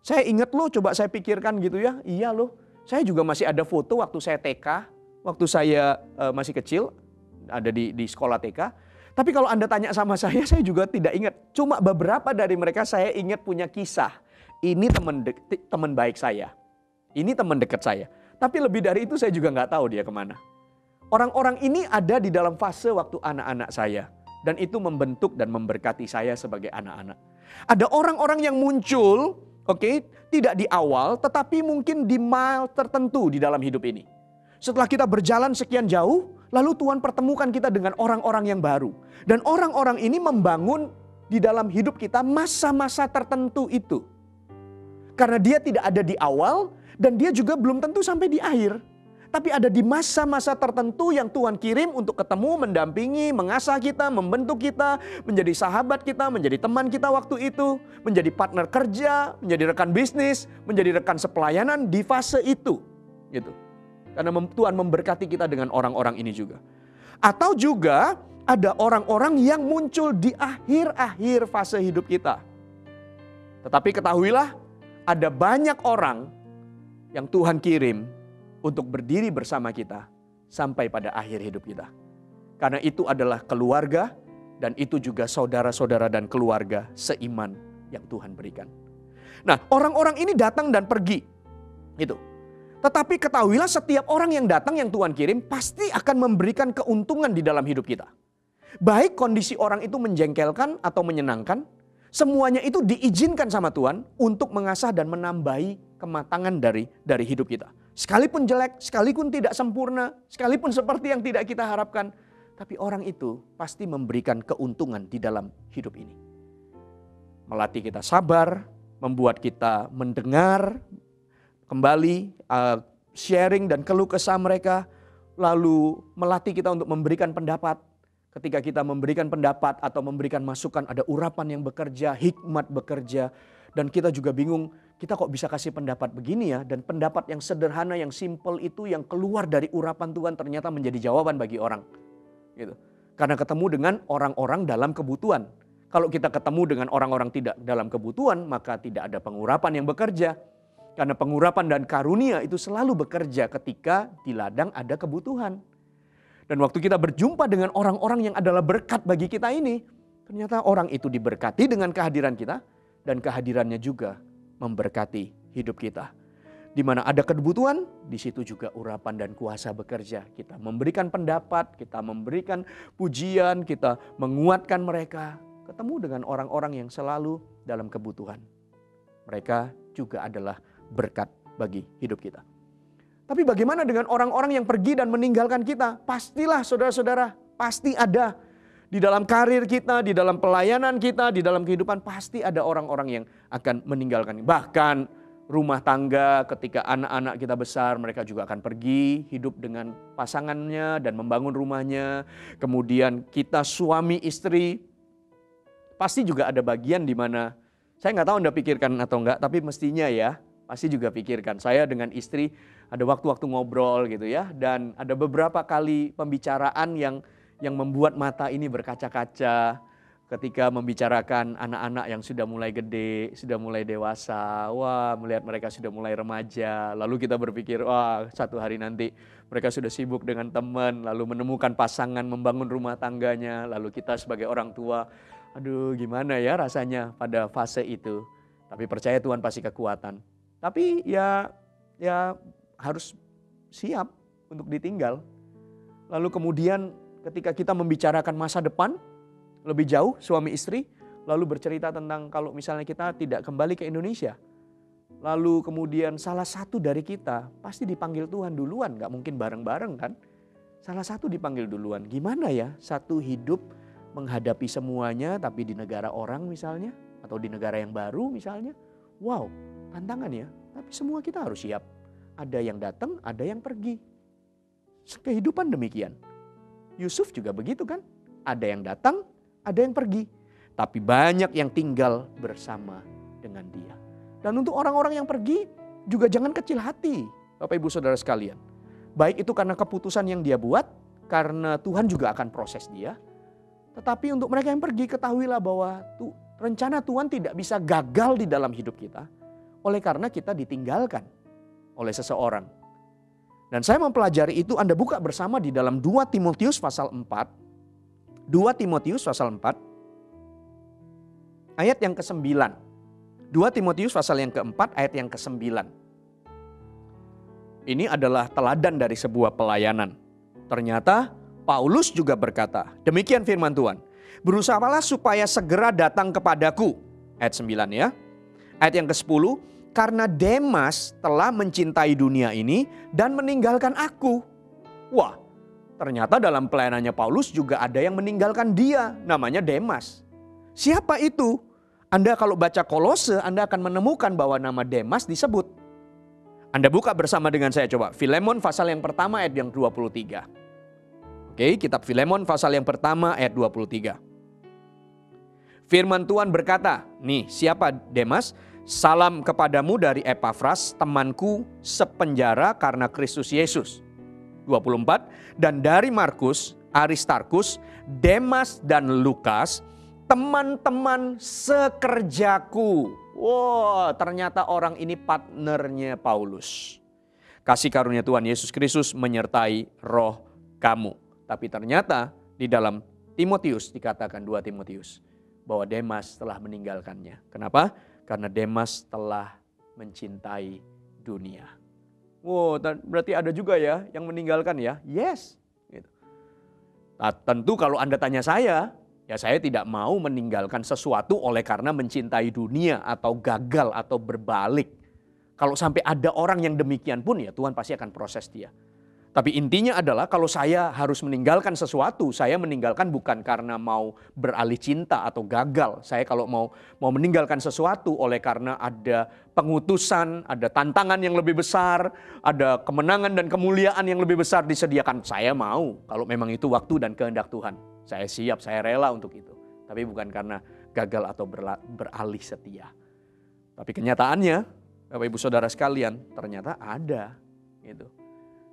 Saya ingat loh, coba saya pikirkan gitu ya. Iya loh, saya juga masih ada foto waktu saya TK, waktu saya masih kecil, ada di sekolah TK. Tapi kalau Anda tanya sama saya juga tidak ingat. Cuma beberapa dari mereka saya ingat punya kisah. Ini teman baik saya. Ini teman dekat saya. Tapi lebih dari itu saya juga nggak tahu dia kemana. Orang-orang ini ada di dalam fase waktu anak-anak saya. Dan itu membentuk dan memberkati saya sebagai anak-anak. Ada orang-orang yang muncul, tidak di awal, tetapi mungkin di mile tertentu di dalam hidup ini. Setelah kita berjalan sekian jauh, lalu Tuhan pertemukan kita dengan orang-orang yang baru. Dan orang-orang ini membangun di dalam hidup kita masa-masa tertentu itu. Karena dia tidak ada di awal, dan dia juga belum tentu sampai di akhir. Tapi ada di masa-masa tertentu yang Tuhan kirim untuk ketemu, mendampingi, mengasah kita, membentuk kita, menjadi sahabat kita, menjadi teman kita waktu itu, menjadi partner kerja, menjadi rekan bisnis, menjadi rekan sepelayanan di fase itu. Gitu. Karena Tuhan memberkati kita dengan orang-orang ini juga. Atau juga ada orang-orang yang muncul di akhir-akhir fase hidup kita. Tetapi ketahuilah, ada banyak orang yang Tuhan kirim untuk berdiri bersama kita sampai pada akhir hidup kita. Karena itu adalah keluarga dan itu juga saudara-saudara dan keluarga seiman yang Tuhan berikan. Nah, orang-orang ini datang dan pergi. Itu. Tetapi ketahuilah setiap orang yang datang yang Tuhan kirim pasti akan memberikan keuntungan di dalam hidup kita. Baik kondisi orang itu menjengkelkan atau menyenangkan, semuanya itu diizinkan sama Tuhan untuk mengasah dan menambahi kematangan dari hidup kita. Sekalipun jelek, sekalipun tidak sempurna, sekalipun seperti yang tidak kita harapkan. Tapi orang itu pasti memberikan keuntungan di dalam hidup ini. Melatih kita sabar, membuat kita mendengar kembali sharing dan keluh kesah mereka. Lalu melatih kita untuk memberikan pendapat. Ketika kita memberikan pendapat atau memberikan masukan, ada urapan yang bekerja, hikmat bekerja. Dan kita juga bingung, kita kok bisa kasih pendapat begini ya. Dan pendapat yang sederhana, yang simple itu yang keluar dari urapan Tuhan ternyata menjadi jawaban bagi orang. Gitu. Karena ketemu dengan orang-orang dalam kebutuhan. Kalau kita ketemu dengan orang-orang tidak dalam kebutuhan, maka tidak ada pengurapan yang bekerja. Karena pengurapan dan karunia itu selalu bekerja ketika di ladang ada kebutuhan. Dan waktu kita berjumpa dengan orang-orang yang adalah berkat bagi kita ini, ternyata orang itu diberkati dengan kehadiran kita. Dan kehadirannya juga memberkati hidup kita. Di mana ada kebutuhan, di situ juga urapan dan kuasa bekerja. Kita memberikan pendapat, kita memberikan pujian, kita menguatkan mereka. Ketemu dengan orang-orang yang selalu dalam kebutuhan. Mereka juga adalah berkat bagi hidup kita. Tapi bagaimana dengan orang-orang yang pergi dan meninggalkan kita? Pastilah saudara-saudara, pasti ada. Di dalam karir kita, di dalam pelayanan kita, di dalam kehidupan pasti ada orang-orang yang akan meninggalkan. Bahkan rumah tangga ketika anak-anak kita besar mereka juga akan pergi hidup dengan pasangannya dan membangun rumahnya. Kemudian kita suami istri pasti juga ada bagian di mana saya nggak tahu Anda pikirkan atau enggak, tapi mestinya ya pasti juga pikirkan. Saya dengan istri ada waktu-waktu ngobrol gitu ya, dan ada beberapa kali pembicaraan yang yang membuat mata ini berkaca-kaca ketika membicarakan anak-anak yang sudah mulai gede, sudah mulai dewasa. Wah, melihat mereka sudah mulai remaja. Lalu kita berpikir, wah, satu hari nanti mereka sudah sibuk dengan teman, lalu menemukan pasangan, membangun rumah tangganya. Lalu kita sebagai orang tua, aduh gimana ya rasanya pada fase itu. Tapi percaya Tuhan pasti kekuatan. Tapi ya harus siap untuk ditinggal. Lalu kemudian ketika kita membicarakan masa depan, lebih jauh suami istri, lalu bercerita tentang kalau misalnya kita tidak kembali ke Indonesia. Lalu kemudian salah satu dari kita pasti dipanggil Tuhan duluan, gak mungkin bareng-bareng kan. Salah satu dipanggil duluan, gimana ya satu hidup menghadapi semuanya tapi di negara orang misalnya, atau di negara yang baru misalnya. Wow, tantangan ya, tapi semua kita harus siap. Ada yang datang, ada yang pergi. Kehidupan demikian. Yusuf juga begitu kan, ada yang datang, ada yang pergi, tapi banyak yang tinggal bersama dengan dia. Dan untuk orang-orang yang pergi juga jangan kecil hati, Bapak Ibu Saudara sekalian. Baik itu karena keputusan yang dia buat, karena Tuhan juga akan proses dia. Tetapi untuk mereka yang pergi, ketahuilah bahwa rencana Tuhan tidak bisa gagal di dalam hidup kita, oleh karena kita ditinggalkan oleh seseorang. Dan saya mempelajari itu, Anda buka bersama di dalam 2 Timotius pasal 4. 2 Timotius pasal 4 ayat yang ke-9. 2 Timotius pasal yang ke-4 ayat yang ke-9. Ini adalah teladan dari sebuah pelayanan. Ternyata Paulus juga berkata, demikian firman Tuhan, berusahalah supaya segera datang kepadaku. Ayat 9 ya. Ayat yang ke-10, karena Demas telah mencintai dunia ini dan meninggalkan aku. Wah, ternyata dalam pelayanannya Paulus juga ada yang meninggalkan dia, namanya Demas. Siapa itu? Anda kalau baca Kolose, Anda akan menemukan bahwa nama Demas disebut. Anda buka bersama dengan saya coba, Filemon pasal yang pertama ayat yang 23. Oke, kitab Filemon pasal yang pertama ayat 23. Firman Tuhan berkata, nih siapa Demas? Salam kepadamu dari Epafras, temanku sepenjara karena Kristus Yesus. 24, dan dari Markus, Aristarkus, Demas dan Lukas, teman-teman sekerjaku. Wow, ternyata orang ini partnernya Paulus. Kasih karunia Tuhan Yesus Kristus menyertai roh kamu. Tapi ternyata di dalam Timotius dikatakan 2 Timotius bahwa Demas telah meninggalkannya. Kenapa? Karena Demas telah mencintai dunia. Wow, berarti ada juga ya yang meninggalkan ya? Yes. Gitu. Nah, tentu kalau Anda tanya saya, ya saya tidak mau meninggalkan sesuatu oleh karena mencintai dunia atau gagal atau berbalik. Kalau sampai ada orang yang demikian pun ya Tuhan pasti akan proses dia. Tapi intinya adalah kalau saya harus meninggalkan sesuatu, saya meninggalkan bukan karena mau beralih cinta atau gagal. Saya kalau mau meninggalkan sesuatu oleh karena ada pengutusan, ada tantangan yang lebih besar, ada kemenangan dan kemuliaan yang lebih besar disediakan. Saya mau kalau memang itu waktu dan kehendak Tuhan. Saya siap, saya rela untuk itu. Tapi bukan karena gagal atau beralih setia. Tapi kenyataannya, Bapak Ibu Saudara sekalian, ternyata ada gitu.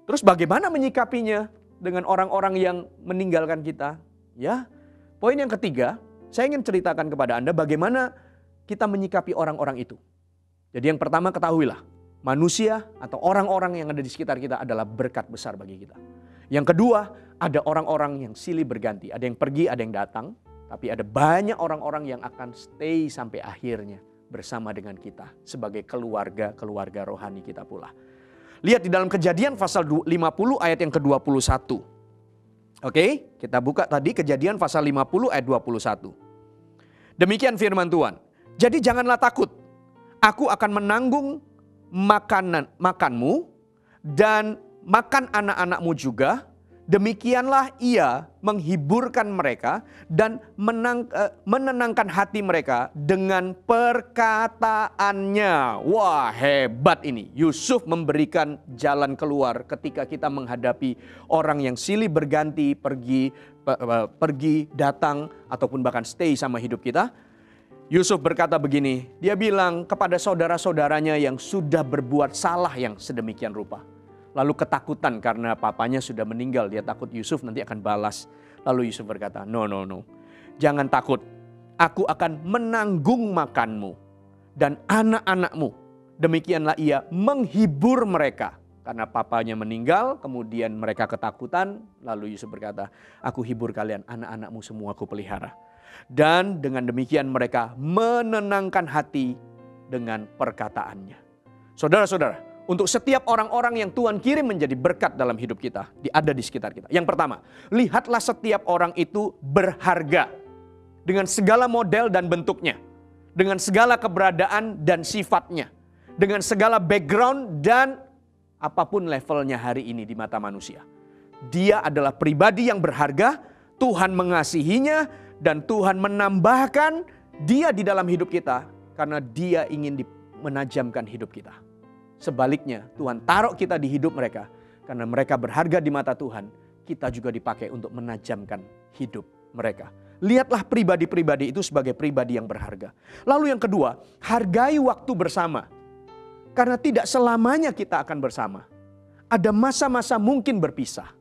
Terus bagaimana menyikapinya dengan orang-orang yang meninggalkan kita? Ya, poin yang ketiga, saya ingin ceritakan kepada Anda bagaimana kita menyikapi orang-orang itu. Jadi yang pertama ketahuilah, manusia atau orang-orang yang ada di sekitar kita adalah berkat besar bagi kita. Yang kedua, ada orang-orang yang silih berganti. Ada yang pergi, ada yang datang. Tapi ada banyak orang-orang yang akan stay sampai akhirnya bersama dengan kita sebagai keluarga rohani kita pula. Lihat di dalam Kejadian pasal 50 ayat yang ke-21. Oke, kita buka tadi Kejadian pasal 50 ayat 21. Demikian firman Tuhan. Jadi janganlah takut. Aku akan menanggung makanmu dan makan anak-anakmu juga. Demikianlah ia menghiburkan mereka dan menenangkan hati mereka dengan perkataannya. Wah, hebat ini. Yusuf memberikan jalan keluar ketika kita menghadapi orang yang silih berganti, pergi, datang, ataupun bahkan stay sama hidup kita. Yusuf berkata begini, dia bilang kepada saudara-saudaranya yang sudah berbuat salah yang sedemikian rupa. Lalu ketakutan karena papanya sudah meninggal, dia takut Yusuf nanti akan balas. Lalu Yusuf berkata, no. Jangan takut. Aku akan menanggung makanmu dan anak-anakmu. Demikianlah ia menghibur mereka. Karena papanya meninggal, kemudian mereka ketakutan. Lalu Yusuf berkata, aku hibur kalian, anak-anakmu semua aku pelihara. Dan dengan demikian mereka menenangkan hati dengan perkataannya. Saudara-saudara, untuk setiap orang-orang yang Tuhan kirim menjadi berkat dalam hidup kita, ada di sekitar kita. Yang pertama, lihatlah setiap orang itu berharga. Dengan segala model dan bentuknya. Dengan segala keberadaan dan sifatnya. Dengan segala background dan apapun levelnya hari ini di mata manusia. Dia adalah pribadi yang berharga, Tuhan mengasihinya, dan Tuhan menambahkan dia di dalam hidup kita karena dia ingin menajamkan hidup kita. Sebaliknya, Tuhan taruh kita di hidup mereka karena mereka berharga di mata Tuhan. Kita juga dipakai untuk menajamkan hidup mereka. Lihatlah pribadi-pribadi itu sebagai pribadi yang berharga. Lalu yang kedua, hargai waktu bersama. Karena tidak selamanya kita akan bersama. Ada masa-masa mungkin berpisah.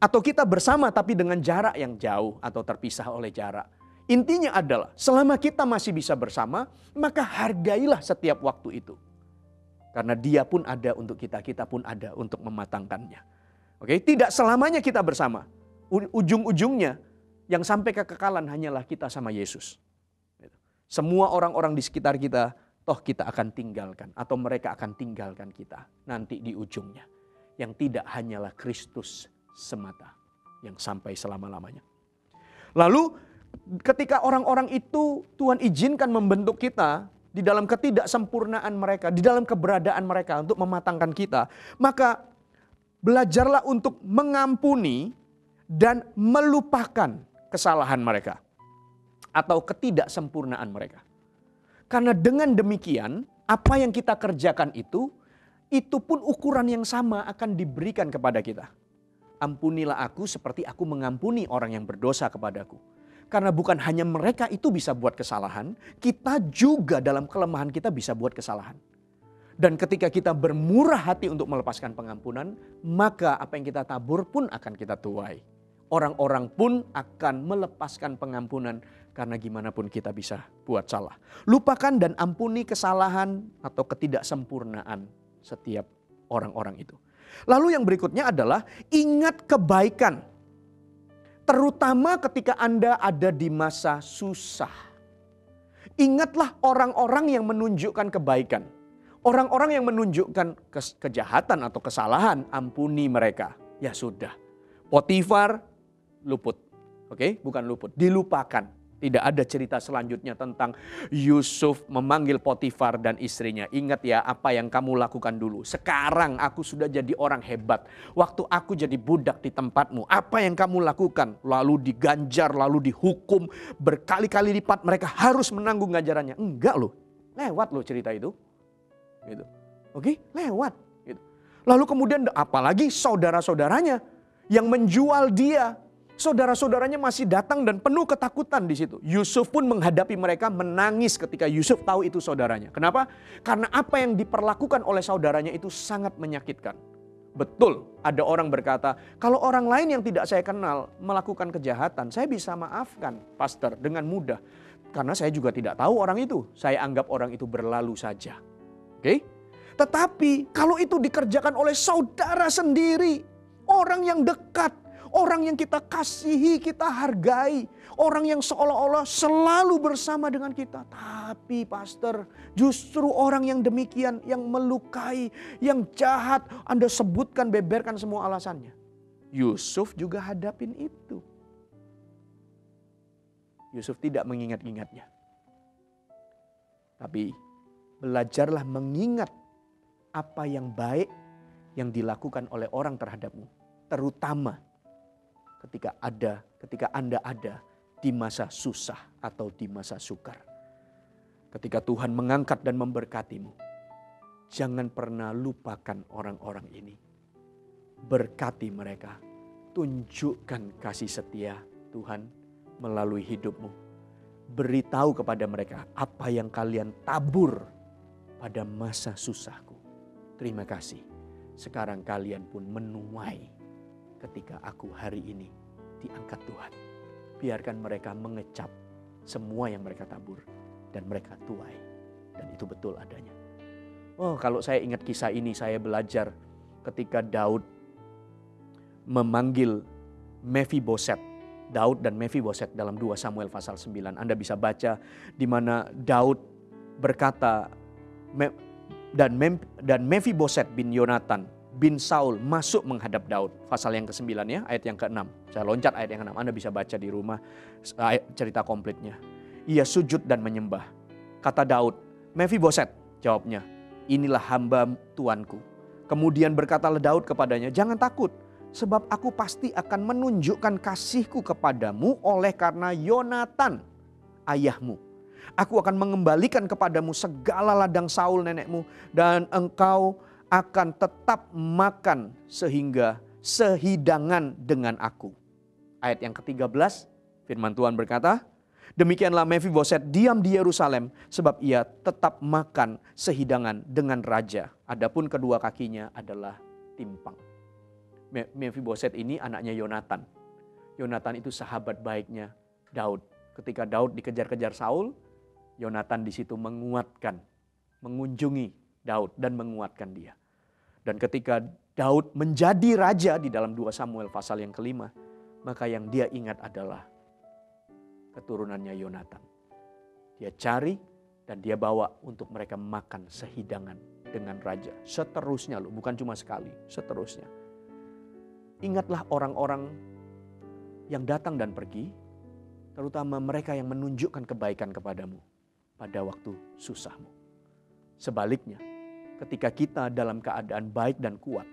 Atau kita bersama tapi dengan jarak yang jauh atau terpisah oleh jarak. Intinya adalah selama kita masih bisa bersama, maka hargailah setiap waktu itu. Karena dia pun ada untuk kita, kita pun ada untuk mematangkannya. Oke, tidak selamanya kita bersama. Ujung-ujungnya yang sampai kekekalan hanyalah kita sama Yesus. Semua orang-orang di sekitar kita, toh kita akan tinggalkan atau mereka akan tinggalkan kita nanti di ujungnya. Yang tidak hanyalah Kristus semata yang sampai selama-lamanya. Lalu ketika orang-orang itu Tuhan izinkan membentuk kita di dalam ketidaksempurnaan mereka, di dalam keberadaan mereka untuk mematangkan kita, maka belajarlah untuk mengampuni dan melupakan kesalahan mereka atau ketidaksempurnaan mereka. Karena dengan demikian, apa yang kita kerjakan itu pun ukuran yang sama akan diberikan kepada kita. Ampunilah aku seperti aku mengampuni orang yang berdosa kepadaku. Karena bukan hanya mereka itu bisa buat kesalahan, kita juga dalam kelemahan kita bisa buat kesalahan. Dan ketika kita bermurah hati untuk melepaskan pengampunan, maka apa yang kita tabur pun akan kita tuai. Orang-orang pun akan melepaskan pengampunan karena gimana pun kita bisa buat salah. Lupakan dan ampuni kesalahan atau ketidaksempurnaan setiap orang-orang itu. Lalu yang berikutnya adalah ingat kebaikan. Terutama ketika Anda ada di masa susah. Ingatlah orang-orang yang menunjukkan kebaikan. Orang-orang yang menunjukkan kejahatan atau kesalahan, ampuni mereka. Ya sudah. Potifar luput. Oke, bukan luput, dilupakan. Tidak ada cerita selanjutnya tentang Yusuf memanggil Potifar dan istrinya. Ingat ya apa yang kamu lakukan dulu. Sekarang aku sudah jadi orang hebat. Waktu aku jadi budak di tempatmu. Apa yang kamu lakukan? Lalu diganjar, lalu dihukum. Berkali-kali lipat mereka harus menanggung ganjarannya. Enggak loh. Lewat loh cerita itu. Gitu. Oke, lewat. Gitu. Lalu kemudian apalagi saudara-saudaranya yang menjual dia. Saudara-saudaranya masih datang dan penuh ketakutan di situ. Yusuf pun menghadapi mereka menangis ketika Yusuf tahu itu saudaranya. Kenapa? Karena apa yang diperlakukan oleh saudaranya itu sangat menyakitkan. Betul, ada orang berkata, kalau orang lain yang tidak saya kenal melakukan kejahatan, saya bisa maafkan, pastor, dengan mudah. Karena saya juga tidak tahu orang itu. Saya anggap orang itu berlalu saja. Oke? Tetapi kalau itu dikerjakan oleh saudara sendiri, orang yang dekat, orang yang kita kasihi, kita hargai. Orang yang seolah-olah selalu bersama dengan kita. Tapi pastor, justru orang yang demikian, yang melukai, yang jahat. Anda sebutkan, beberkan semua alasannya. Yusuf juga hadapin itu. Yusuf tidak mengingat-ingatnya. Tapi belajarlah mengingat apa yang baik yang dilakukan oleh orang terhadapmu. Terutama ketika Anda ada di masa susah atau di masa sukar. Ketika Tuhan mengangkat dan memberkatimu, jangan pernah lupakan orang-orang ini. Berkati mereka, tunjukkan kasih setia Tuhan melalui hidupmu. Beritahu kepada mereka apa yang kalian tabur pada masa susahku. Terima kasih, sekarang kalian pun menuai ketika aku hari ini diangkat Tuhan. biarkan mereka mengecap semua yang mereka tabur dan mereka tuai. Dan itu betul adanya. Oh, kalau saya ingat kisah ini, saya belajar ketika Daud memanggil Mephiboset. Daud dan Mephiboset dalam 2 Samuel pasal 9. Anda bisa baca di mana Daud berkata dan Mephiboset bin Yonatan bin Saul masuk menghadap Daud. Pasal yang ke-9 ya, ayat yang ke-6. Saya loncat ayat yang ke-6. Anda bisa baca di rumah cerita komplitnya. Ia sujud dan menyembah. Kata Daud, Mephiboset, jawabnya, inilah hamba tuanku. Kemudian berkatalah Daud kepadanya, jangan takut. Sebab aku pasti akan menunjukkan kasihku kepadamu oleh karena Yonatan, ayahmu. Aku akan mengembalikan kepadamu segala ladang Saul nenekmu. Dan engkau akan tetap makan sehingga sehidangan dengan aku. Ayat yang ke-13, firman Tuhan berkata, demikianlah Mephiboset diam di Yerusalem sebab ia tetap makan sehidangan dengan raja. Adapun kedua kakinya adalah timpang. Mephiboset ini anaknya Yonatan. Yonatan itu sahabat baiknya Daud. Ketika Daud dikejar-kejar Saul, Yonatan di situ menguatkan, mengunjungi Daud dan menguatkan dia. Dan ketika Daud menjadi raja di dalam 2 Samuel pasal yang ke-5, maka yang dia ingat adalah keturunannya Yonatan. Dia cari dan dia bawa untuk mereka makan sehidangan dengan raja. Seterusnya loh, bukan cuma sekali, seterusnya. Ingatlah orang-orang yang datang dan pergi, terutama mereka yang menunjukkan kebaikan kepadamu pada waktu susahmu. Sebaliknya, ketika kita dalam keadaan baik dan kuat,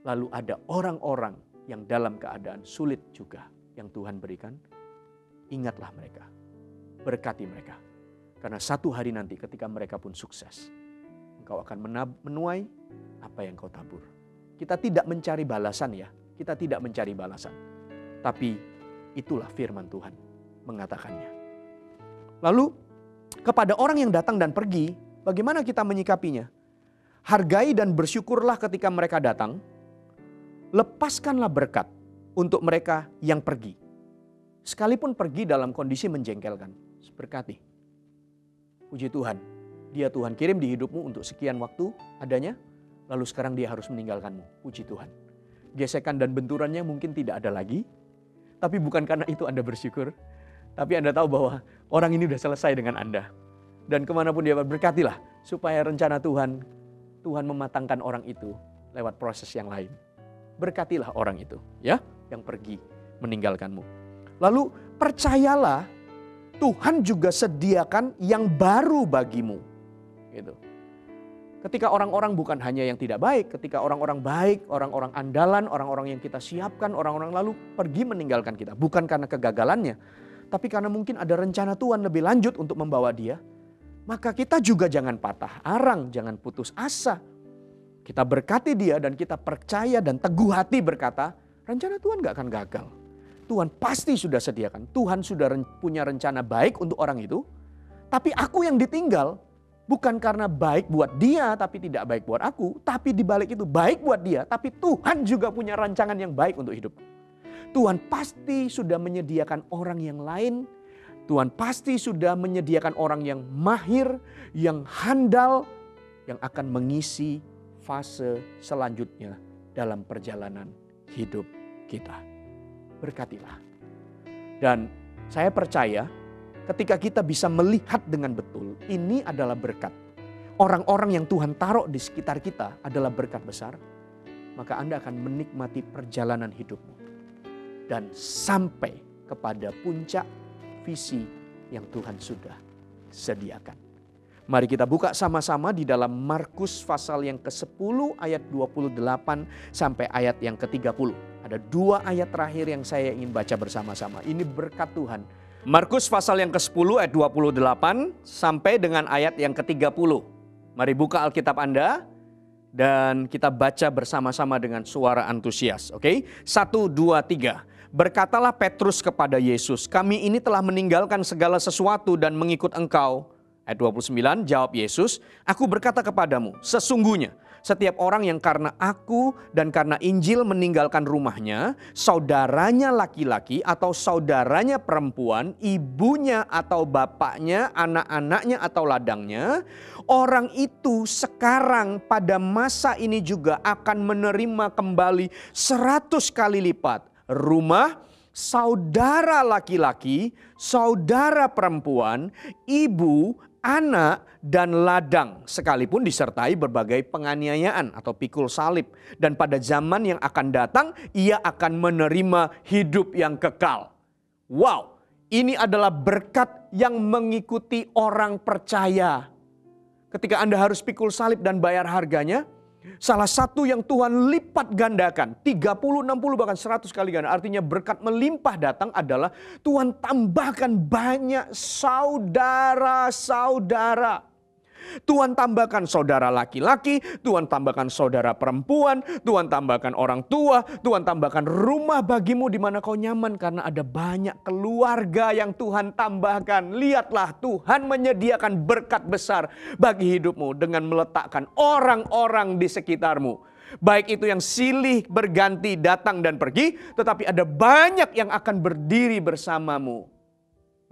lalu ada orang-orang yang dalam keadaan sulit juga yang Tuhan berikan, ingatlah mereka, berkati mereka. Karena satu hari nanti ketika mereka pun sukses, engkau akan menuai apa yang kau tabur. Kita tidak mencari balasan ya. Kita tidak mencari balasan. Tapi itulah firman Tuhan mengatakannya. Lalu kepada orang yang datang dan pergi, bagaimana kita menyikapinya? Hargai dan bersyukurlah ketika mereka datang. Lepaskanlah berkat untuk mereka yang pergi. Sekalipun pergi dalam kondisi menjengkelkan. Berkati. Puji Tuhan. Dia Tuhan kirim di hidupmu untuk sekian waktu adanya. Lalu sekarang dia harus meninggalkanmu. Puji Tuhan. Gesekan dan benturannya mungkin tidak ada lagi. Tapi bukan karena itu Anda bersyukur. Tapi Anda tahu bahwa orang ini sudah selesai dengan Anda. Dan kemanapun dia berkatilah. Supaya rencana Tuhan mematangkan orang itu lewat proses yang lain. Berkatilah orang itu ya, yang pergi meninggalkanmu. Lalu percayalah Tuhan juga sediakan yang baru bagimu. Gitu. Ketika orang-orang bukan hanya yang tidak baik, ketika orang-orang baik, orang-orang andalan, orang-orang yang kita siapkan, orang-orang lalu pergi meninggalkan kita. Bukan karena kegagalannya, tapi karena mungkin ada rencana Tuhan lebih lanjut untuk membawa dia. Maka kita juga jangan patah arang, jangan putus asa. Kita berkati dia dan kita percaya dan teguh hati berkata, rencana Tuhan gak akan gagal. Tuhan pasti sudah sediakan, Tuhan sudah punya rencana baik untuk orang itu. Tapi aku yang ditinggal, bukan karena baik buat dia tapi tidak baik buat aku. Tapi dibalik itu baik buat dia tapi Tuhan juga punya rancangan yang baik untuk hidup. Tuhan pasti sudah menyediakan orang yang lain. Tuhan pasti sudah menyediakan orang yang mahir, yang handal. Yang akan mengisi fase selanjutnya dalam perjalanan hidup kita. Berkatilah. Dan saya percaya ketika kita bisa melihat dengan betul, ini adalah berkat. Orang-orang yang Tuhan taruh di sekitar kita adalah berkat besar. Maka Anda akan menikmati perjalanan hidupmu. Dan sampai kepada puncak visi yang Tuhan sudah sediakan. Mari kita buka sama-sama di dalam Markus pasal yang ke-10 ayat 28 sampai ayat yang ke-30. Ada 2 ayat terakhir yang saya ingin baca bersama-sama. Ini berkat Tuhan. Markus pasal yang ke-10 ayat 28 sampai dengan ayat yang ke-30. Mari buka Alkitab Anda dan kita baca bersama-sama dengan suara antusias. Oke? 1, 2, 3. Berkatalah Petrus kepada Yesus, kami ini telah meninggalkan segala sesuatu dan mengikut Engkau. Ayat 29, jawab Yesus, aku berkata kepadamu, sesungguhnya setiap orang yang karena aku dan karena Injil meninggalkan rumahnya, saudaranya laki-laki atau saudaranya perempuan, ibunya atau bapaknya, anak-anaknya atau ladangnya, orang itu sekarang pada masa ini juga akan menerima kembali 100 kali lipat rumah, saudara laki-laki, saudara perempuan, ibu, anak, dan ladang, sekalipun disertai berbagai penganiayaan atau pikul salib. Dan pada zaman yang akan datang, ia akan menerima hidup yang kekal. Wow, ini adalah berkat yang mengikuti orang percaya. Ketika Anda harus pikul salib dan bayar harganya, salah satu yang Tuhan lipat gandakan, 30, 60 bahkan 100 kali ganda. Artinya berkat melimpah datang adalah Tuhan tambahkan banyak saudara-saudara. Tuhan tambahkan saudara laki-laki, Tuhan tambahkan saudara perempuan, Tuhan tambahkan orang tua, Tuhan tambahkan rumah bagimu di mana kau nyaman karena ada banyak keluarga yang Tuhan tambahkan. Lihatlah, Tuhan menyediakan berkat besar bagi hidupmu dengan meletakkan orang-orang di sekitarmu. Baik itu yang silih berganti datang dan pergi, tetapi ada banyak yang akan berdiri bersamamu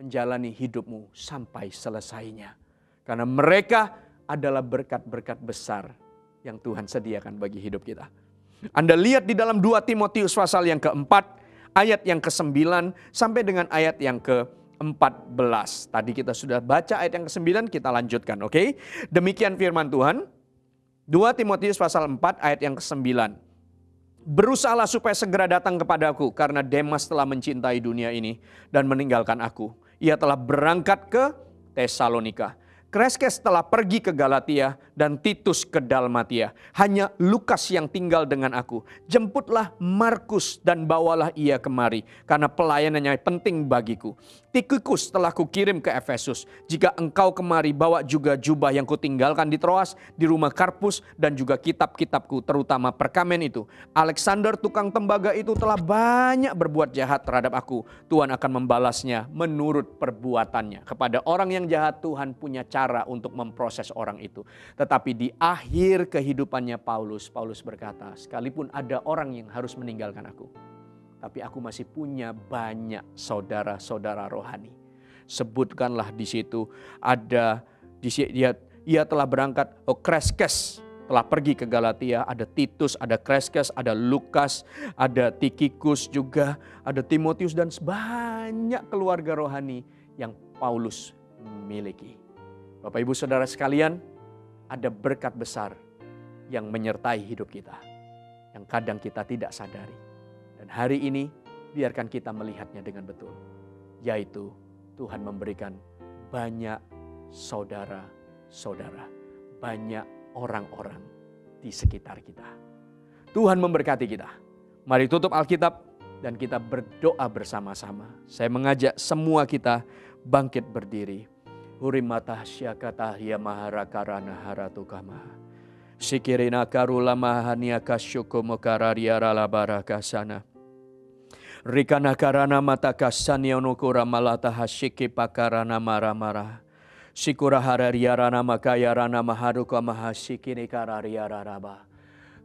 menjalani hidupmu sampai selesainya. Karena mereka adalah berkat-berkat besar yang Tuhan sediakan bagi hidup kita. Anda lihat di dalam 2 Timotius pasal yang keempat, ayat yang ke-9 sampai dengan ayat yang ke-14. Tadi kita sudah baca ayat yang ke-9, kita lanjutkan, oke? Demikian firman Tuhan. 2 Timotius pasal 4 ayat yang ke-9. Berusahalah supaya segera datang kepadaku karena Demas telah mencintai dunia ini dan meninggalkan aku. Ia telah berangkat ke Tesalonika. Kreskes telah pergi ke Galatia dan Titus ke Dalmatia. Hanya Lukas yang tinggal dengan aku. Jemputlah Markus dan bawalah ia kemari karena pelayanannya penting bagiku. Tikhikus telah kukirim ke Efesus. Jika engkau kemari, bawa juga jubah yang kutinggalkan di Troas, di rumah Karpus, dan juga kitab-kitabku, terutama perkamen itu. Alexander tukang tembaga itu telah banyak berbuat jahat terhadap aku. Tuhan akan membalasnya menurut perbuatannya. Kepada orang yang jahat, Tuhan punya cara untuk memproses orang itu. Tetapi di akhir kehidupannya Paulus berkata, sekalipun ada orang yang harus meninggalkan aku, tapi aku masih punya banyak saudara-saudara rohani. Sebutkanlah di situ ada ia telah berangkat, Kreskes telah pergi ke Galatia, ada Titus, ada Kreskes, ada Lukas, ada Tikhikus juga, ada Timotius dan banyak keluarga rohani yang Paulus miliki. Bapak Ibu Saudara sekalian, ada berkat besar yang menyertai hidup kita, yang kadang kita tidak sadari. Dan hari ini biarkan kita melihatnya dengan betul. Yaitu Tuhan memberikan banyak saudara-saudara. Banyak orang-orang di sekitar kita. Tuhan memberkati kita. Mari tutup Alkitab dan kita berdoa bersama-sama. Saya mengajak semua kita bangkit berdiri. Hurimata syakata ya maharakarana haratukama. Sikirina karula mahania kasyukumo kararia ralabarakasana. Rikana karana mata kasani onukura malata hasiki pakarana marah-marah. Sikura hararia rana makaya rana maharuka mahasikini kararia raraba.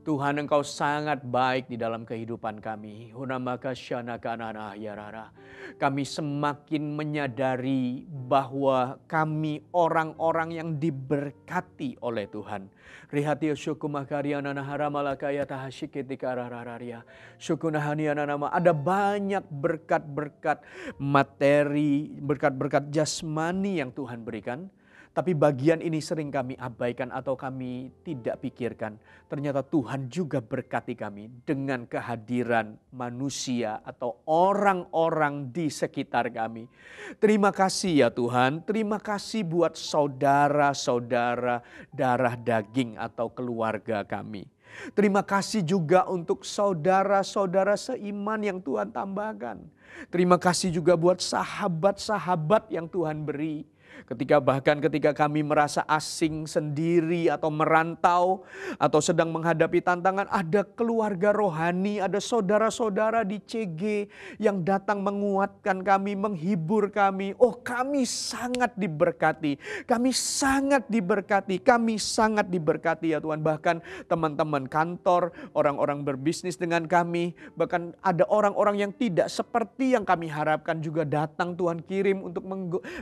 Tuhan, Engkau sangat baik di dalam kehidupan kami. Hunamaka syana kanana yarara. Kami semakin menyadari bahwa kami orang-orang yang diberkati oleh Tuhan. Rihatio syukumakariana haramalakaya tahashikiti karararia. Syukunahaniana nama. Ada banyak berkat-berkat materi, berkat-berkat jasmani yang Tuhan berikan. Tapi bagian ini sering kami abaikan atau kami tidak pikirkan. Ternyata Tuhan juga berkati kami dengan kehadiran manusia atau orang-orang di sekitar kami. Terima kasih ya Tuhan. Terima kasih buat saudara-saudara darah daging atau keluarga kami. Terima kasih juga untuk saudara-saudara seiman yang Tuhan tambahkan. Terima kasih juga buat sahabat-sahabat yang Tuhan beri. Bahkan ketika kami merasa asing sendiri atau merantau atau sedang menghadapi tantangan, ada keluarga rohani, ada saudara-saudara di CG yang datang menguatkan kami, menghibur kami. Oh, kami sangat diberkati. Kami sangat diberkati. Kami sangat diberkati ya Tuhan. Bahkan teman-teman kantor, orang-orang berbisnis dengan kami, bahkan ada orang-orang yang tidak seperti yang kami harapkan juga datang Tuhan kirim untuk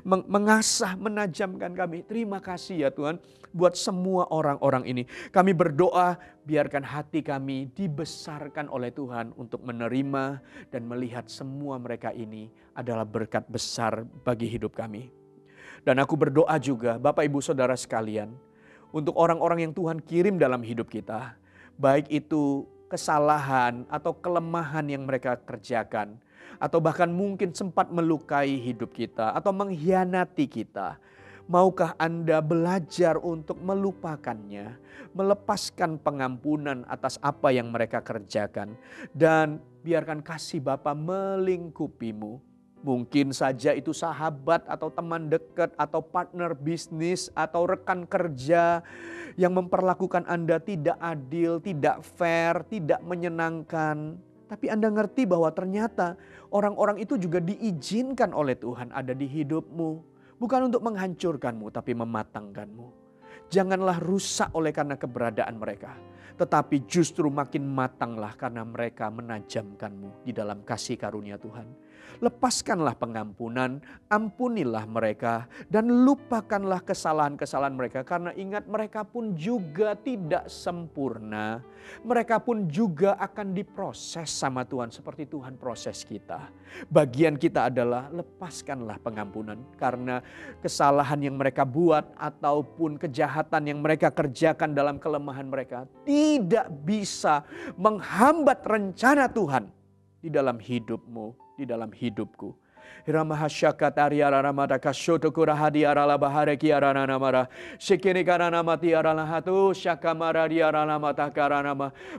mengasah, menajamkan kami. Terima kasih ya Tuhan buat semua orang-orang ini. Kami berdoa biarkan hati kami dibesarkan oleh Tuhan untuk menerima dan melihat semua mereka ini adalah berkat besar bagi hidup kami. Dan aku berdoa juga Bapak Ibu Saudara sekalian untuk orang-orang yang Tuhan kirim dalam hidup kita. Baik itu kesalahan atau kelemahan yang mereka kerjakan, atau bahkan mungkin sempat melukai hidup kita atau mengkhianati kita. Maukah Anda belajar untuk melupakannya, melepaskan pengampunan atas apa yang mereka kerjakan, dan biarkan kasih Bapa melingkupimu. Mungkin saja itu sahabat atau teman dekat atau partner bisnis atau rekan kerja yang memperlakukan Anda tidak adil, tidak fair, tidak menyenangkan. Tapi Anda ngerti bahwa ternyata orang-orang itu juga diizinkan oleh Tuhan ada di hidupmu. Bukan untuk menghancurkanmu tapi mematangkanmu. Janganlah rusak oleh karena keberadaan mereka. Tetapi justru makin matanglah karena mereka menajamkanmu di dalam kasih karunia Tuhan. Lepaskanlah pengampunan, ampunilah mereka, dan lupakanlah kesalahan-kesalahan mereka. Karena ingat mereka pun juga tidak sempurna. Mereka pun juga akan diproses sama Tuhan seperti Tuhan proses kita. Bagian kita adalah lepaskanlah pengampunan. Karena kesalahan yang mereka buat ataupun kejahatan yang mereka kerjakan dalam kelemahan mereka tidak bisa menghambat rencana Tuhan di dalam hidupmu, di dalam hidupku.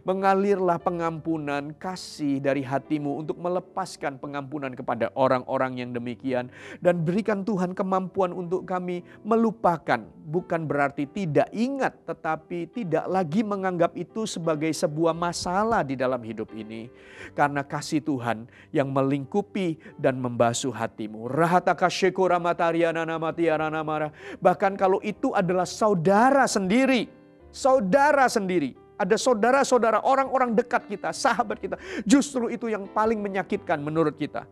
Mengalirlah pengampunan kasih dari hatimu untuk melepaskan pengampunan kepada orang-orang yang demikian. Dan berikan Tuhan kemampuan untuk kami melupakan. Bukan berarti tidak ingat, tetapi tidak lagi menganggap itu sebagai sebuah masalah di dalam hidup ini. Karena kasih Tuhan yang melingkupi dan membasuh hatimu. Bahkan kalau itu adalah saudara sendiri. Saudara sendiri. Ada saudara-saudara, orang-orang dekat kita, sahabat kita. Justru itu yang paling menyakitkan menurut kita.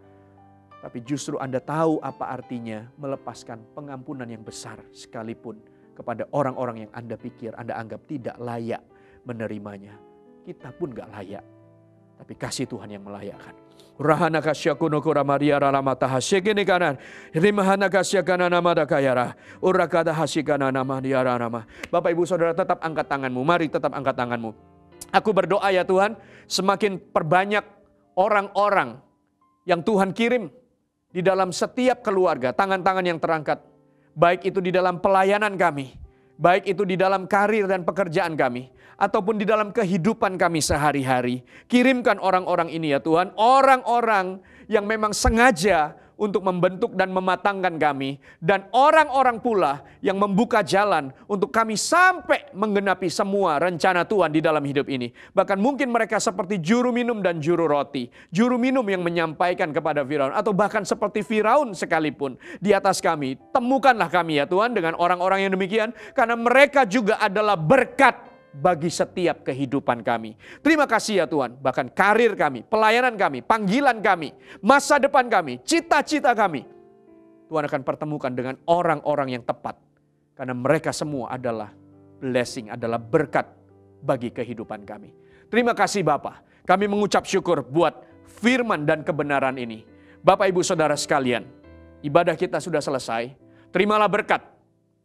Tapi justru Anda tahu apa artinya melepaskan pengampunan yang besar sekalipun kepada orang-orang yang Anda pikir, Anda anggap tidak layak menerimanya. Kita pun gak layak. Tapi kasih Tuhan yang melayakkan. Rahana kasyakuno kuramaria ralamata hasyekene kanan. Rimahana kasyakana namada kayara. Urakada hasyikana nama diara nama. Bapak Ibu Saudara tetap angkat tanganmu. Mari tetap angkat tanganmu. Aku berdoa ya Tuhan. Semakin perbanyak orang-orang yang Tuhan kirim di dalam setiap keluarga. Tangan-tangan yang terangkat. Baik itu di dalam pelayanan kami. Baik itu di dalam karir dan pekerjaan kami. Ataupun di dalam kehidupan kami sehari-hari. Kirimkan orang-orang ini ya Tuhan. Orang-orang yang memang sengaja untuk membentuk dan mematangkan kami. Dan orang-orang pula yang membuka jalan untuk kami sampai menggenapi semua rencana Tuhan di dalam hidup ini. Bahkan mungkin mereka seperti juru minum dan juru roti. Juru minum yang menyampaikan kepada Firaun. Atau bahkan seperti Firaun sekalipun di atas kami. Temukanlah kami ya Tuhan dengan orang-orang yang demikian. Karena mereka juga adalah berkat bagi setiap kehidupan kami. Terima kasih ya Tuhan. Bahkan karir kami, pelayanan kami, panggilan kami, masa depan kami, cita-cita kami. Tuhan akan pertemukan dengan orang-orang yang tepat. Karena mereka semua adalah blessing, adalah berkat bagi kehidupan kami. Terima kasih Bapa. Kami mengucap syukur buat firman dan kebenaran ini. Bapak Ibu Saudara sekalian, ibadah kita sudah selesai. Terimalah berkat,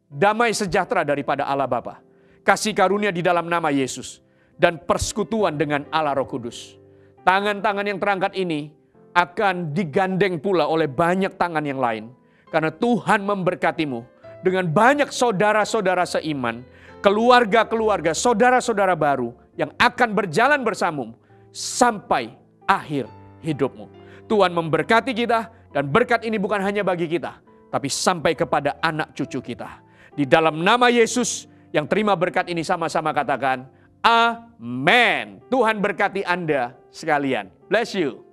damai sejahtera daripada Allah Bapa. Kasih karunia di dalam nama Yesus. Dan persekutuan dengan Allah Roh Kudus. Tangan-tangan yang terangkat ini akan digandeng pula oleh banyak tangan yang lain. Karena Tuhan memberkatimu dengan banyak saudara-saudara seiman. Keluarga-keluarga, saudara-saudara baru yang akan berjalan bersamamu sampai akhir hidupmu. Tuhan memberkati kita dan berkat ini bukan hanya bagi kita. tapi sampai kepada anak cucu kita. Di dalam nama Yesus yang terima berkat ini sama-sama katakan, amin. Tuhan berkati Anda sekalian. Bless you.